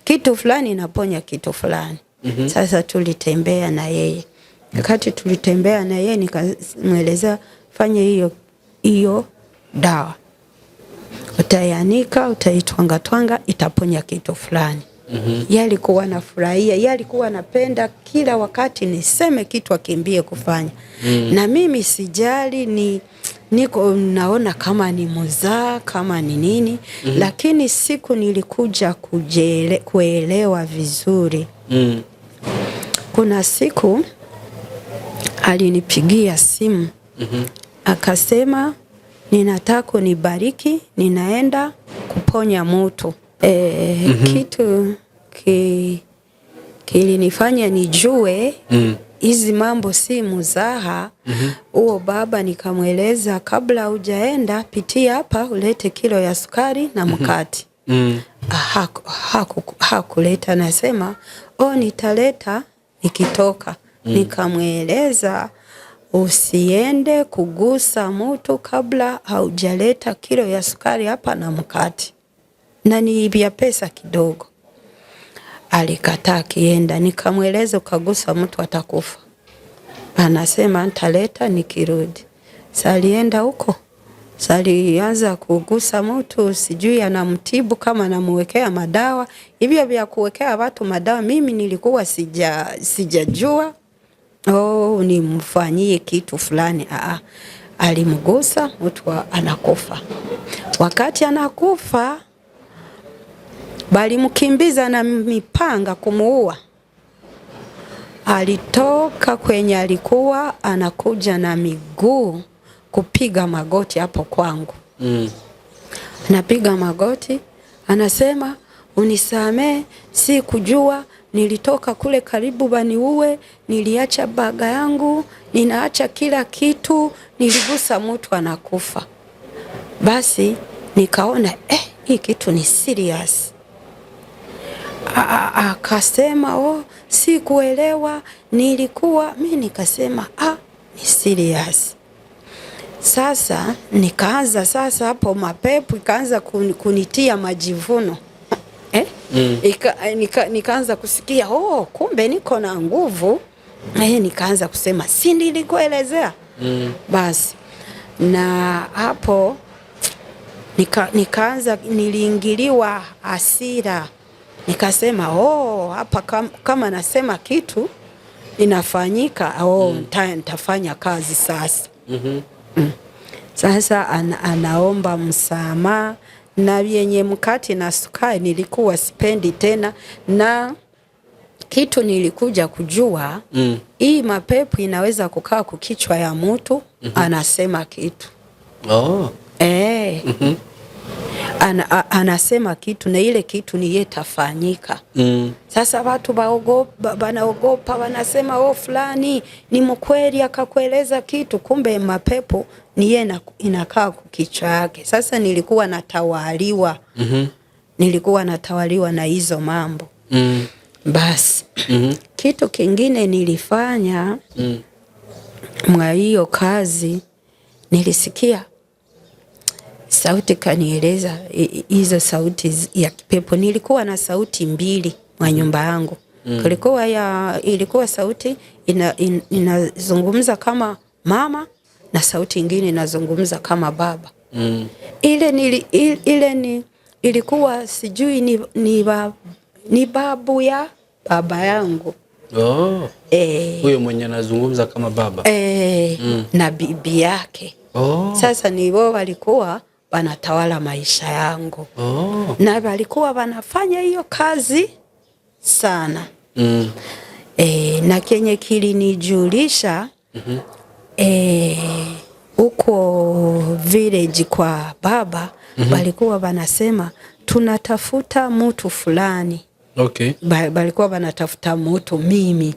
kitu fulani inaponya kitu fulani. Sasa tulitembea na yeye. Wakati tulitembea na yeye nikamweleza, fanya hiyo dawa, utayanika, utaitwanga itaponya kitu fulani. Yeye alikuwa anafurahia, yeye alikuwa anapenda kila wakati niseme kitu akimbie kufanya. Na mimi sijali, niko naona kama ni muzaa, kama ni nini. Lakini siku nilikuja kuelewa vizuri. Kuna siku alinipigia simu, akasema, ninataka nibariki, ninaenda kuponya mtu. Kitu kilinifanya nijue hizi mambo si muzaha. Huo baba nikamweleza, kabla hujaenda pitia hapa ulete kilo ya sukari na mkate. Hakuleta, nasema nitaleta nikitoka. Nikamweleza, usiende kugusa mtu kabla haujaleta kilo ya sukari hapa na mkate, na ni vya pesa kidogo. Alikataa kienda. Nikamweleza, ukagusa mtu atakufa. Anasema nitaleta nikirudi. Salienda huko, salianza kugusa mtu, sijui anamtibu kama anamuwekea madawa. Hivyo vya kuwekea watu madawa mimi nilikuwa sijajua nimfanyie kitu fulani. Alimgusa mtu anakufa. Wakati anakufa bali mkimbiza na mipanga kumuua. Alitoka kwenye alikuwa anakuja na miguu kupiga magoti hapo kwangu. Napiga magoti, anasema, unisamee, si kujua, nilitoka kule karibu baniue, niliacha baga yangu, ninaacha kila kitu, niligusa mtu anakufa. Basi nikaona hii kitu ni serious. Akasema, si kuelewa, nilikuwa mimi. Nikasema ni serious. Sasa nikaanza hapo mapepo ikaanza kunitia majivuno. Nikaanza kusikia kumbe niko na nguvu. Nikaanza kusema, si nilikuelezea? Basi na hapo nikaanza, niliingiliwa hasira. Nikasema hapa kama nasema kitu inafanyika, nitafanya kazi sasa. Sasa anaomba msamaha, na yenye mkate na sukari nilikuwa sipendi tena. Na kitu nilikuja kujua, hii mapepo inaweza kukaa kukichwa ya mtu. Anasema kitu anasema kitu na ile kitu ni yetafanyika. Sasa watu wanaogopa, wanasema fulani ni mkweli akakueleza kitu, kumbe mapepo ni yeye inakaa kukichwa yake. Sasa nilikuwa natawaliwa. Nilikuwa natawaliwa na hizo mambo. Basi kitu kingine nilifanya mwa hiyo kazi, nilisikia sauti kanieleza hizo sauti ya kipepo. Nilikuwa na sauti mbili mwa nyumba yangu. Ilikuwa sauti inazungumza kama mama na sauti ingine inazungumza kama baba. Ilikuwa sijui ni babu ya baba yangu. Huyo mwenye anazungumza kama baba. Na bibi yake. Sasa ni wao walikuwa wanatawala maisha yangu. Na walikuwa wanafanya hiyo kazi sana. Na kenye kilinijulisha huko village kwa baba, walikuwa wanasema tunatafuta mtu fulani Okay. Balikuwa banatafuta mtu mimi.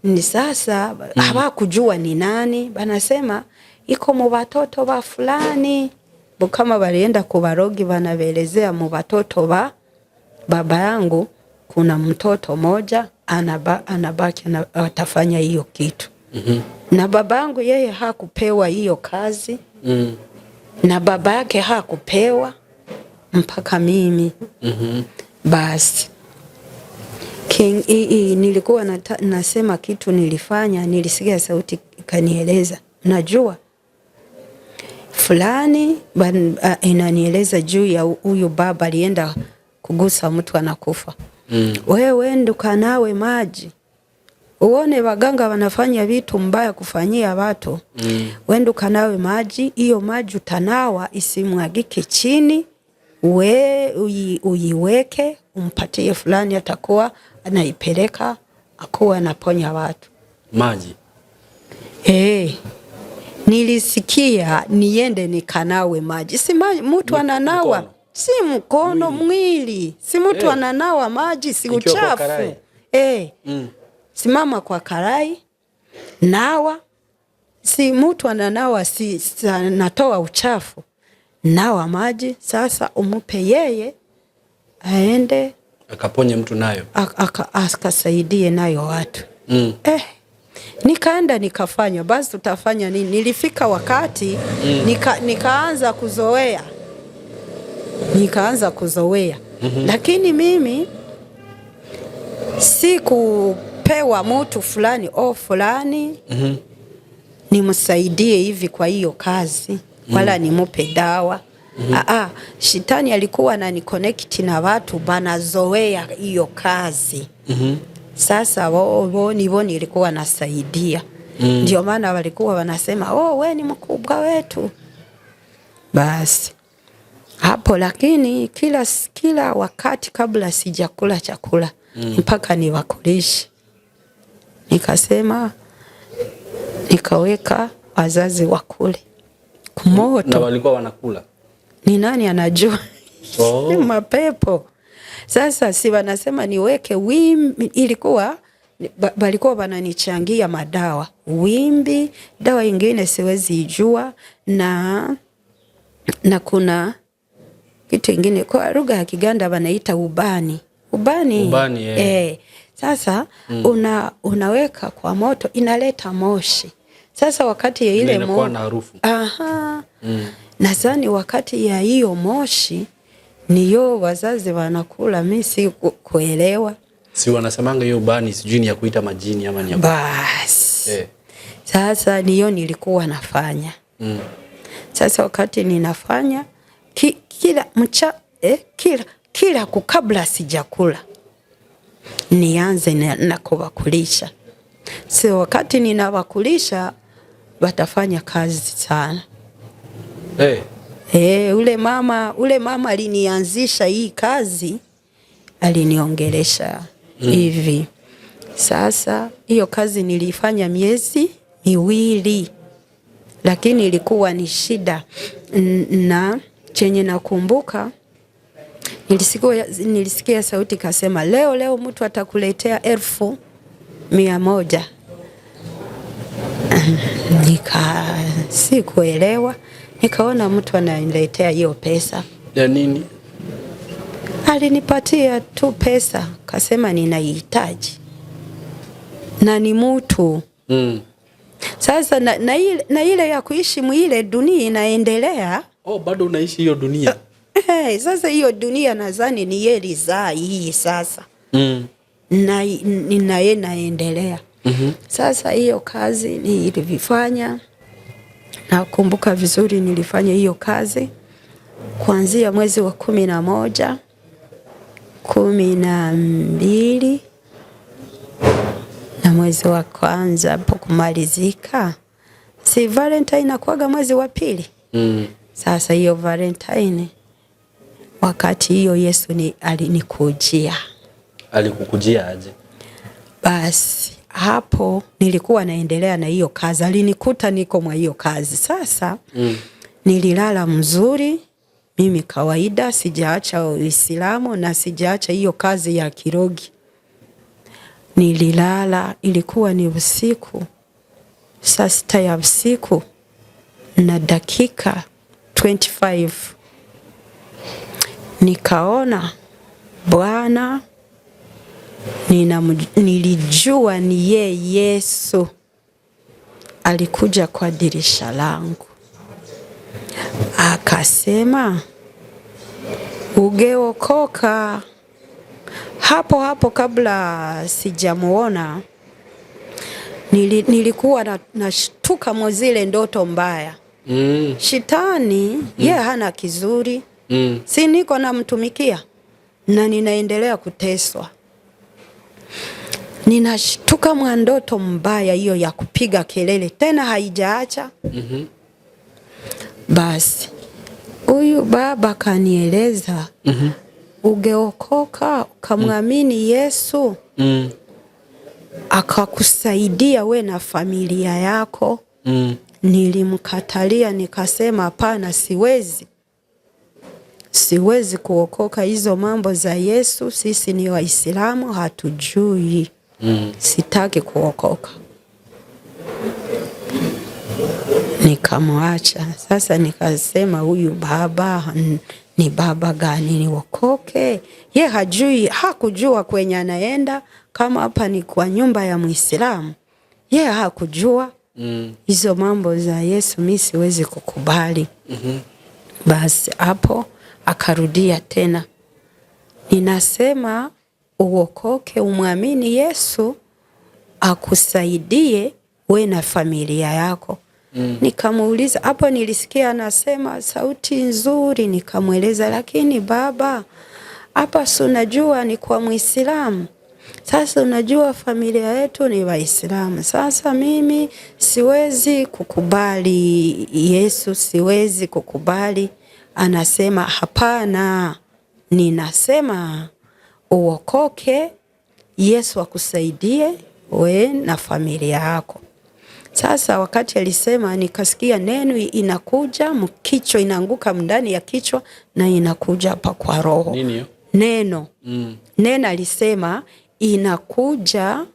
Ni sasa hawakujua ni nani, banasema iko mu batoto ba fulani. Kama balienda kubarogi banavelezea mu batoto ba baba yangu kuna mtoto moja anabaki atafanya hiyo kitu. Na baba yangu yeye hakupewa hiyo kazi. Na baba yake hakupewa mpaka mimi. Basi nilikuwa nasema kitu nilifanya, nilisikia sauti kanieleza, najua fulani inanieleza juu ya huyu baba alienda kugusa mtu anakufa. Wewe nduka nawe maji uone waganga wanafanya vitu mbaya kufanyia watu. Wende ukanawe maji, hiyo maji utanawa isimwagike chini, uiweke umpatie fulani, atakuwa anaipeleka akuwa anaponya watu. Maji. Nilisikia niende nikanawe maji. Si mtu ananawa mkono. Si mkono mwili. Si mtu ananawa maji, si uchafu. Simama kwa karai, nawa. Si mtu ananawa, si natoa uchafu. Nawa maji, sasa umupe yeye aende akaponye mtu nayo, akasaidie nayo watu. Nikaenda nikafanya. Basi tutafanya nini? Nilifika wakati nikaanza kuzoea. Lakini mimi sikupewa mtu fulani fulani nimsaidie hivi kwa hiyo kazi, wala nimupe dawa. Shetani alikuwa ananiconnect na watu banazoea hiyo kazi. Sasa wao nilikuwa nasaidia. Ndio maana walikuwa wanasema we ni mkubwa wetu. Basi hapo, lakini kila wakati kabla sijakula chakula mpaka niwakulishe. Nikasema nikaweka wazazi wakule kumoto. Na walikuwa wanakula? Ni nani anajua? Mapepo. Sasa si wanasema niweke wimbi, ilikuwa balikuwa wananichangia madawa. Wimbi, dawa ingine siwezi ijua, na kuna kitu ingine kwa lugha ya Kiganda wanaita ubani. Ubani. Sasa unaweka kwa moto, inaleta moshi. Sasa wakati ya ile inakuwa na harufu. Nadhani wakati ya hiyo moshi niyo wazazi wanakula, mimi si kuelewa. Si wanasemanga hiyo ubani sijui ni ya kuita majini ama ni ya basi. Sasa niyo nilikuwa nafanya. Sasa wakati ninafanya kila kabla sijakula nianze na kuwakulisha. So wakati ninawakulisha watafanya kazi sana. Ule mama alinianzisha hii kazi, aliniongelesha hivi. Sasa hiyo kazi nilifanya miezi 2, lakini ilikuwa ni shida. Na chenye nakumbuka nilisikia sauti kasema, leo mtu atakuletea 1,100. Sikuelewa. Nikaona mtu ananiletea hiyo pesa. Ya nini? Alinipatia tu pesa, kasema ninahitaji. Na ni mtu. Sasa na ile ya kuishi mwile dunia inaendelea. Bado unaishi hiyo dunia? Sasa hiyo dunia nadhani ni yeye za hii sasa. Na yeye naendelea. Sasa hiyo kazi nilifanya. Nakumbuka vizuri nilifanya hiyo kazi kuanzia mwezi wa 11, 12 na mwezi wa kwanza hapo kumalizika. Si Valentine inakuwaga mwezi wa 2. Sasa hiyo Valentine wakati hiyo Yesu alinikujia. Alikukujia aje? Basi hapo nilikuwa naendelea na hiyo kazi, alinikuta niko mwa hiyo kazi. Sasa nililala mzuri, Mimi kawaida sijaacha Uislamu na sijaacha hiyo kazi ya kirogi. Nililala, ilikuwa ni usiku, saa 6 ya usiku na dakika 25. Nikaona Bwana, nilijua ni yeye Yesu alikuja kwa dirisha langu. Akasema, ugeokoka. Hapo kabla sijamuona nilikuwa nashtuka mozile ndoto mbaya. Shetani yeye hana kizuri. Si niko namtumikia na ninaendelea kuteswa. Ninashtuka mwa ndoto mbaya hiyo ya kupiga kelele tena haijaacha. Basi huyu baba kanieleza, ugeokoka ukamwamini Yesu, akakusaidia we na familia yako. Nilimkatalia, nikasema hapana, siwezi kuokoka hizo mambo za Yesu, sisi ni Waislamu hatujui. Sitaki kuokoka. Nikamwacha. Sasa nikasema huyu baba ni baba gani niokoke? Ye hakujua kwenye anaenda, kama hapa ni kwa nyumba ya Muislamu. Ye hakujua hizo mambo za Yesu, mimi siwezi kukubali. Basi hapo akarudia tena, ninasema uokoke, umwamini Yesu akusaidie we na familia yako. Nikamuuliza, hapo nilisikia anasema sauti nzuri, nikamweleza, lakini baba, hapa si unajua ni kwa Muislamu. Sasa unajua familia yetu ni Waislamu. Sasa mimi siwezi kukubali Yesu, siwezi kukubali. Anasema hapana, ninasema uokoke, Yesu akusaidie we na familia yako. Sasa wakati alisema, nikasikia neno inakuja mkichwa, inaanguka ndani ya kichwa na inakuja hapa kwa roho. Nini? Neno. Neno alisema inakuja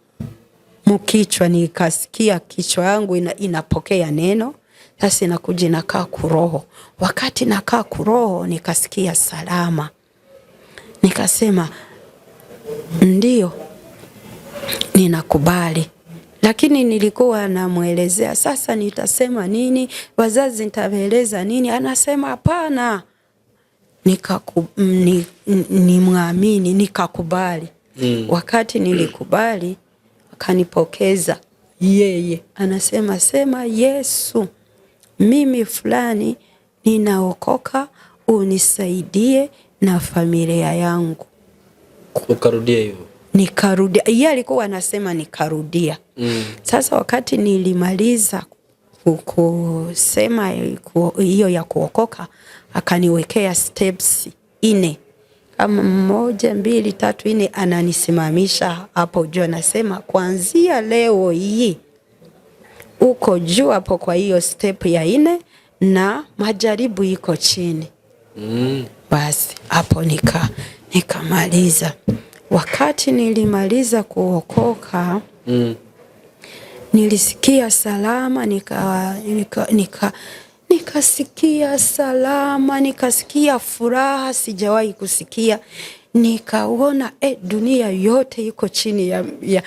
mkichwa, nikasikia kichwa yangu inapokea neno. Sasa inakuja inakaa kuroho. Wakati nakaa kuroho nikasikia salama. Nikasema ndio, ninakubali. Lakini nilikuwa namuelezea, sasa nitasema nini? Wazazi nitaeleza nini? Anasema hapana. Nimwamini, nikakubali. Wakati nilikubali, akanipokeza yeye. Anasema, sema Yesu, mimi fulani ninaokoka, unisaidie na familia yangu. Ukarudia hivyo? Nikarudia. Yeye alikuwa anasema nikarudia. Sasa wakati nilimaliza kusema hiyo ya kuokoka, akaniwekea steps 4. Kama 1, 2, 3, 4, ananisimamisha hapo juu, anasema kuanzia leo hii uko juu hapo kwa hiyo step ya 4 na majaribu iko chini. Basi hapo nikamaliza. Wakati nilimaliza kuokoka, nilisikia salama, nikasikia salama, nikasikia furaha sijawahi kusikia. Nikaona dunia yote iko chini ya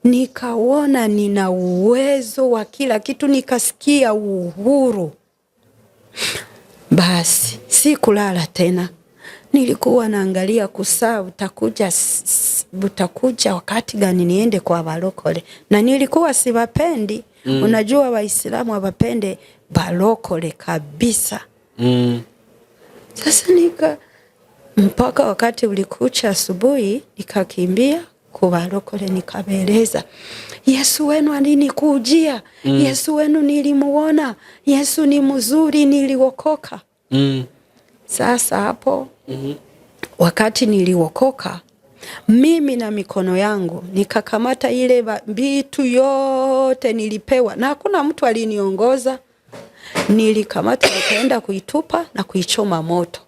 nikaona nina uwezo wa kila kitu, nikasikia uhuru. Basi sikulala tena. Nilikuwa naangalia kusaa utakuja wakati gani niende kwa balokole. Na nilikuwa siwapendi. Unajua Waislamu hawapende balokole kabisa. Sasa mpaka wakati ulikucha asubuhi, nikakimbia kwa balokole, nikabeleza, Yesu wenu alinikujia. Yesu wenu nilimuona. Yesu ni mzuri, niliokoka. Sasa hapo wakati niliokoka, mimi na mikono yangu nikakamata ile vitu yote nilipewa, na hakuna mtu aliniongoza. nilikamata nikaenda kuitupa na kuichoma moto,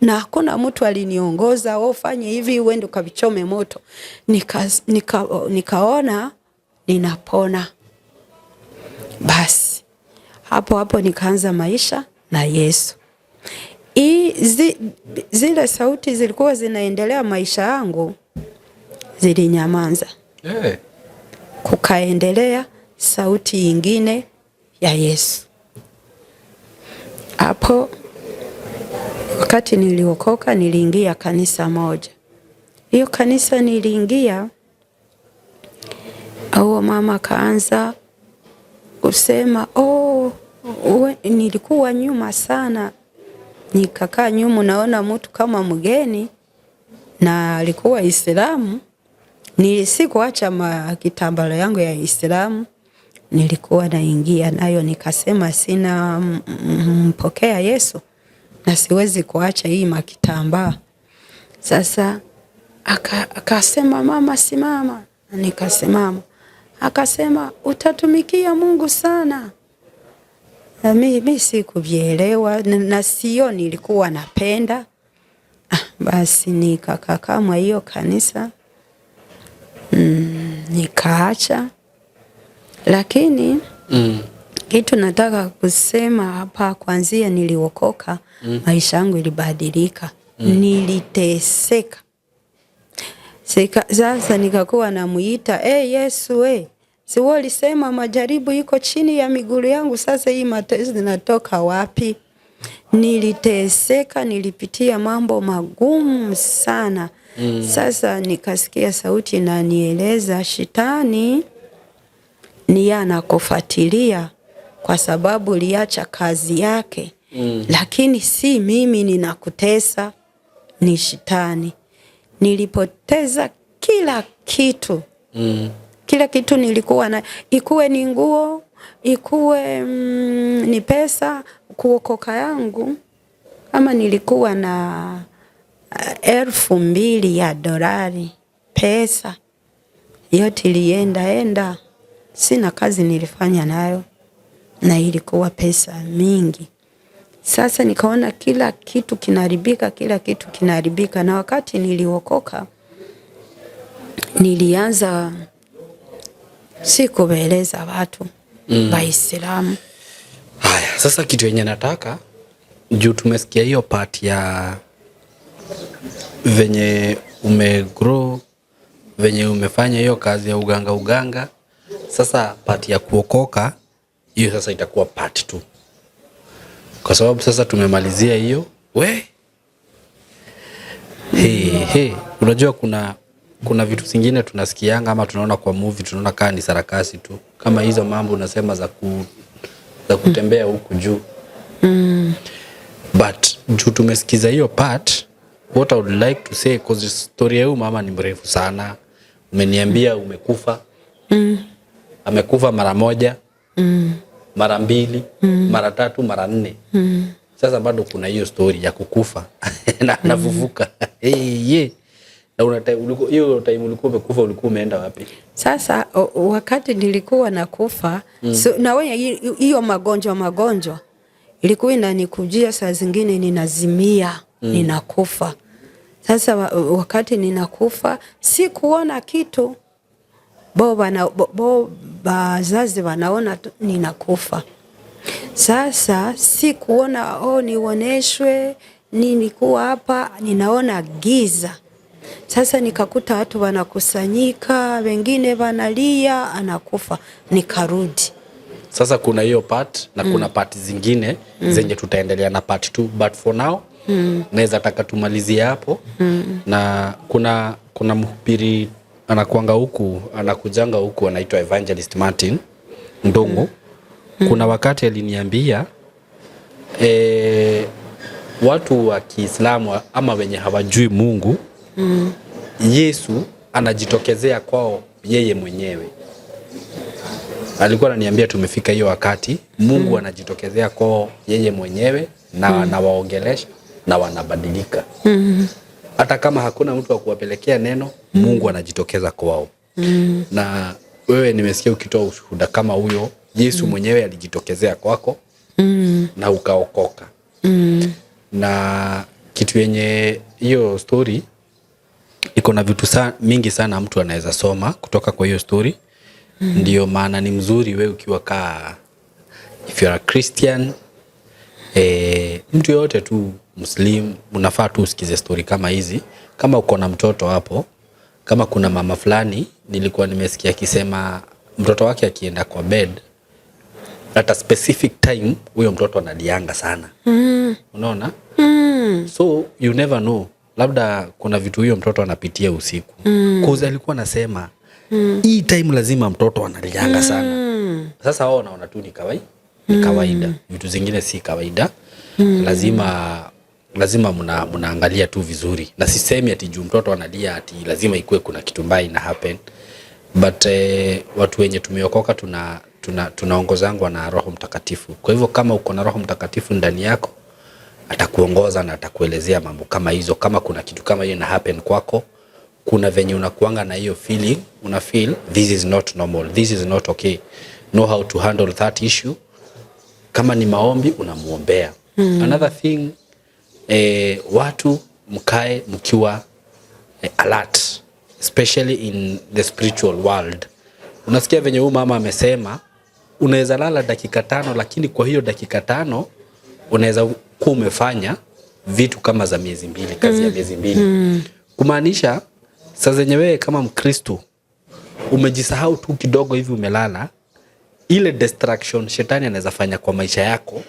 na hakuna mtu aliniongoza ufanye hivi uende ukavichome moto. Nikaona ninapona. Basi hapo nikaanza maisha na Yesu. Zile sauti zilikuwa zinaendelea maisha yangu zilinyamaza. Kukaendelea sauti nyingine ya Yesu. Hapo wakati niliokoka niliingia kanisa moja. Hiyo kanisa niliingia, au mama kaanza kusema nilikuwa nyuma sana. Nikakaa nyuma, naona mtu kama mgeni na alikuwa Islamu. Sikuacha kitambala yangu ya Islamu, nilikuwa naingia nayo. Nikasema sina mpokea Yesu na siwezi kuacha hii makitambaa. Sasa akasema mama simama, nikasimama. Akasema utatumikia Mungu sana. Mimi sikuvielewa na sio nilikuwa napenda. Basi nikakaa mwa hiyo kanisa, nikaacha. Lakini kitu nataka kusema hapa, kuanzia niliokoka maisha yangu ilibadilika. Niliteseka. Sasa nikakuwa namuita Yesu, si wewe ulisema majaribu iko chini ya miguu yangu, sasa hii mateso zinatoka wapi? Niliteseka, nilipitia mambo magumu sana. Sasa nikasikia sauti na nieleza, shetani ni anakufuatilia kwa sababu liacha kazi yake. Lakini si mimi ninakutesa, ni shetani. Nilipoteza kila kitu. Kila kitu nilikuwa na, ikuwe ni nguo, ikuwe ni pesa. Kuokoka yangu kama nilikuwa na 2,000 ya dolari pesa, yote ilienda. Sina kazi nilifanya nayo na ilikuwa pesa mingi. Sasa nikaona kila kitu kinaharibika, na wakati niliokoka nilianza sikueleza watu Waislamu. Haya, sasa kitu yenye nataka juu tumesikia hiyo part ya venye umegrow, venye umefanya hiyo kazi ya uganga. Sasa part ya kuokoka hiyo sasa itakuwa part 2. Kwa sababu sasa tumemalizia hiyo. Unajua kuna vitu zingine tunasikianga ama tunaona kwa movie, tunaona kama ni sarakasi tu. Kama hizo mambo unasema za kutembea huku juu. But juu tumesikiza hiyo part, what I would like to say, cause story ya huyu mama ni mrefu sana. Umeniambia umekufa. Amekufa mara 1, mara 2, mara 3, mara 4. Sasa bado kuna hiyo story ya kukufa na anafufuka. Na hiyo time ulikuwa umekufa, ulikuwa umeenda wapi? Sasa wakati nilikuwa nakufa, na wewe hiyo magonjwa ilikuwa inanikujia, saa zingine ninazimia, ninakufa. Sasa wakati ninakufa sikuona kitu. Wazazi wanaona ninakufa. Sasa sikuona nioneshwe nilikuwa hapa, ninaona giza. Sasa nikakuta watu wanakusanyika, wengine wanalia, anakufa. Nikarudi. Sasa kuna hiyo part na kuna part zingine zenye tutaendelea na part 2, but for now naweza taka tumalizie hapo. Na kuna mhubiri anakujanga huku anaitwa Evangelist Martin Ndongo. Kuna wakati aliniambia watu wa Kiislamu ama wenye hawajui Mungu, Yesu anajitokezea kwao yeye mwenyewe. Alikuwa ananiambia tumefika hiyo wakati Mungu anajitokezea kwao yeye mwenyewe na anawaongelesha na wanabadilika. Hata kama hakuna mtu wa kuwapelekea neno, Mungu anajitokeza kwao. Na wewe nimesikia ukitoa ushuhuda kama huyo, Yesu mwenyewe alijitokezea kwako na ukaokoka. Na kitu yenye hiyo story iko na vitu mingi sana mtu anaweza soma kutoka kwa hiyo story. Ndio maana ni mzuri wewe ukiwa if you are a Christian, mtu yote tu Muslim, unafaa tu usikize story kama hizi. Kama uko na mtoto hapo, kama kuna mama fulani nilikuwa nimesikia akisema mtoto wake akienda kwa bed at a specific time huyo mtoto analianga sana. Unaona? So you never know, labda kuna vitu huyo mtoto anapitia usiku. Cause alikuwa anasema hii time lazima mtoto analianga sana. Sasa wao wanaona tu ni kawaida. Vitu zingine si kawaida. Lazima mnaangalia tu vizuri. Na sisemi ati juu mtoto analia ati lazima ikuwe kuna kitu mbaya ina happen. But watu wenye tumeokoka tunaongozangwa na Roho Mtakatifu. Kwa hivyo kama uko na Roho Mtakatifu ndani yako, atakuongoza na atakuelezea mambo kama hizo. Kama kuna kitu kama hiyo ina happen kwako, kuna venye unakuanga na hiyo feeling, una feel this is not normal, this is not okay, know how to handle that issue. Kama ni maombi unamuombea. Another thing, watu mkae mkiwa alert, especially in the spiritual world. Unasikia venye huyu mama amesema unaweza lala dakika 5, lakini kwa hiyo dakika 5 unaweza kuwa umefanya vitu kama za miezi 2, kazi ya miezi 2. Kumaanisha saa zenye wewe kama Mkristo umejisahau tu kidogo hivi umelala, ile distraction shetani anaweza fanya kwa maisha yako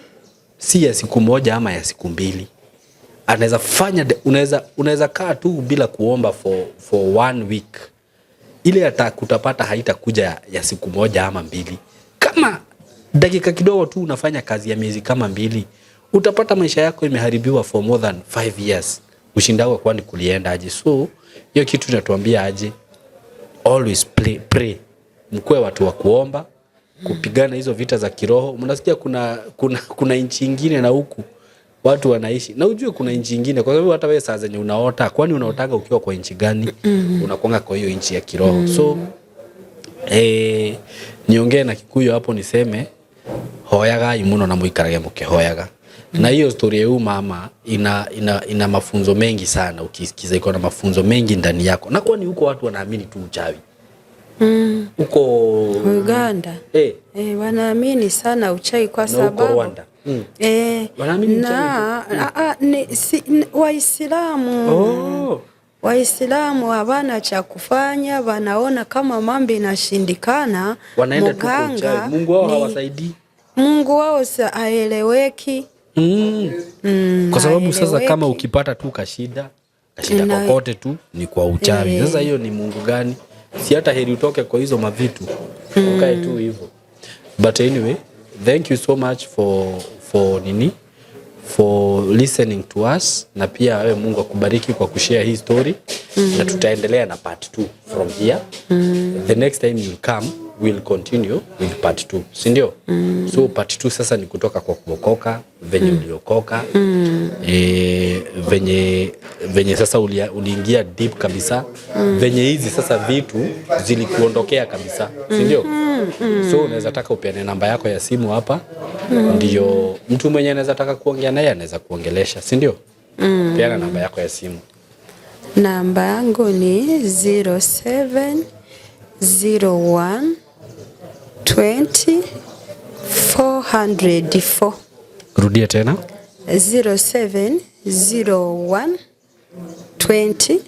si ya siku moja ama ya siku 2. Anaweza fanya unaweza kaa tu bila kuomba for 1 week. Ile atakutapata haitakuja ya siku moja ama 2. Kama dakika kidogo tu unafanya kazi ya miezi kama 2, utapata maisha yako imeharibiwa for more than 5 years. Ushindao kwani kulienda aje? So hiyo kitu tunatuambia aje, always pray. Mkwe watu wa kuomba, kupigana hizo vita za kiroho. Mnasikia kuna nchi nyingine na huku watu wanaishi. Na ujue kuna nchi nyingine, kwa sababu hata wewe saa zenye unaota, kwani unaotaga ukiwa kwa nchi gani? Unakuanga kwa hiyo nchi ya kiroho. So niongee na Kikuyu hapo niseme hoyaga imuno na muikarage mukihoyaga. Na hiyo story ya mama ina mafunzo mengi sana. Ukisikiza iko na mafunzo mengi ndani yako. Na kwani huko watu wanaamini tu uchawi. Huko Uganda wanaamini sana uchawi kwa sababu huko Rwanda. Wanaamini Waislamu. Waislamu hawana cha kufanya, wanaona kama mambo inashindikana, mganga Mungu wao hawasaidii. Mungu wao haeleweki. Kwa sababu sasa kama ukipata tu kashida kokote tu ni kwa uchawi. Sasa hiyo ni Mungu gani? Si hata heri utoke kwa hizo mavitu. Ukae tu hivyo. But anyway, thank you so much for listening to us. Na pia wewe Mungu akubariki kwa kushare hii story. Na tutaendelea na part 2 from here. The next time you come, we'll continue with part 2. Si ndio? So part 2 sasa ni kutoka kwa kuokoka, venye uliokoka, venye sasa uliingia deep kabisa, venye hizi sasa vitu zilikuondokea kabisa. Si ndio? So unaweza taka upeane namba yako ya simu hapa. Ndio mtu mwenye anaweza taka kuongea naye anaweza kuongelesha. Si ndio? Peana namba yako ya simu. Namba yangu ni 0701 20 404. Rudia tena. 0701 20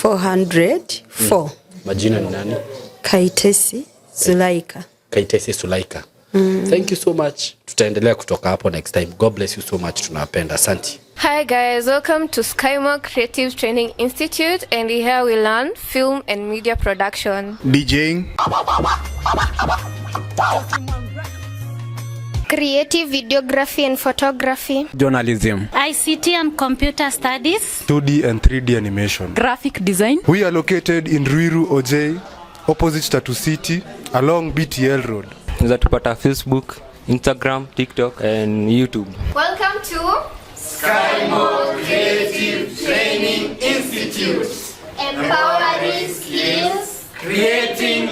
404. Majina ni nani? Kaitesi Sulaika. Kaitesi Sulaika. Thank you so much. Tutaendelea kutoka hapo next time. God bless you so much. Tunawapenda. Asante. Hi guys, welcome to SkyMark Creative Training Institute, and here we learn film and media production, DJing, creative videography and photography, journalism, ICT and computer studies, 2D and 3D animation, graphic design. We are located in Ruiru OJ, opposite Tatu City, along BTL Road. Unaweza tupata Facebook, Instagram, TikTok and YouTube. Welcome to SkyMark Creative Training Institute. Empowering Skills, Creating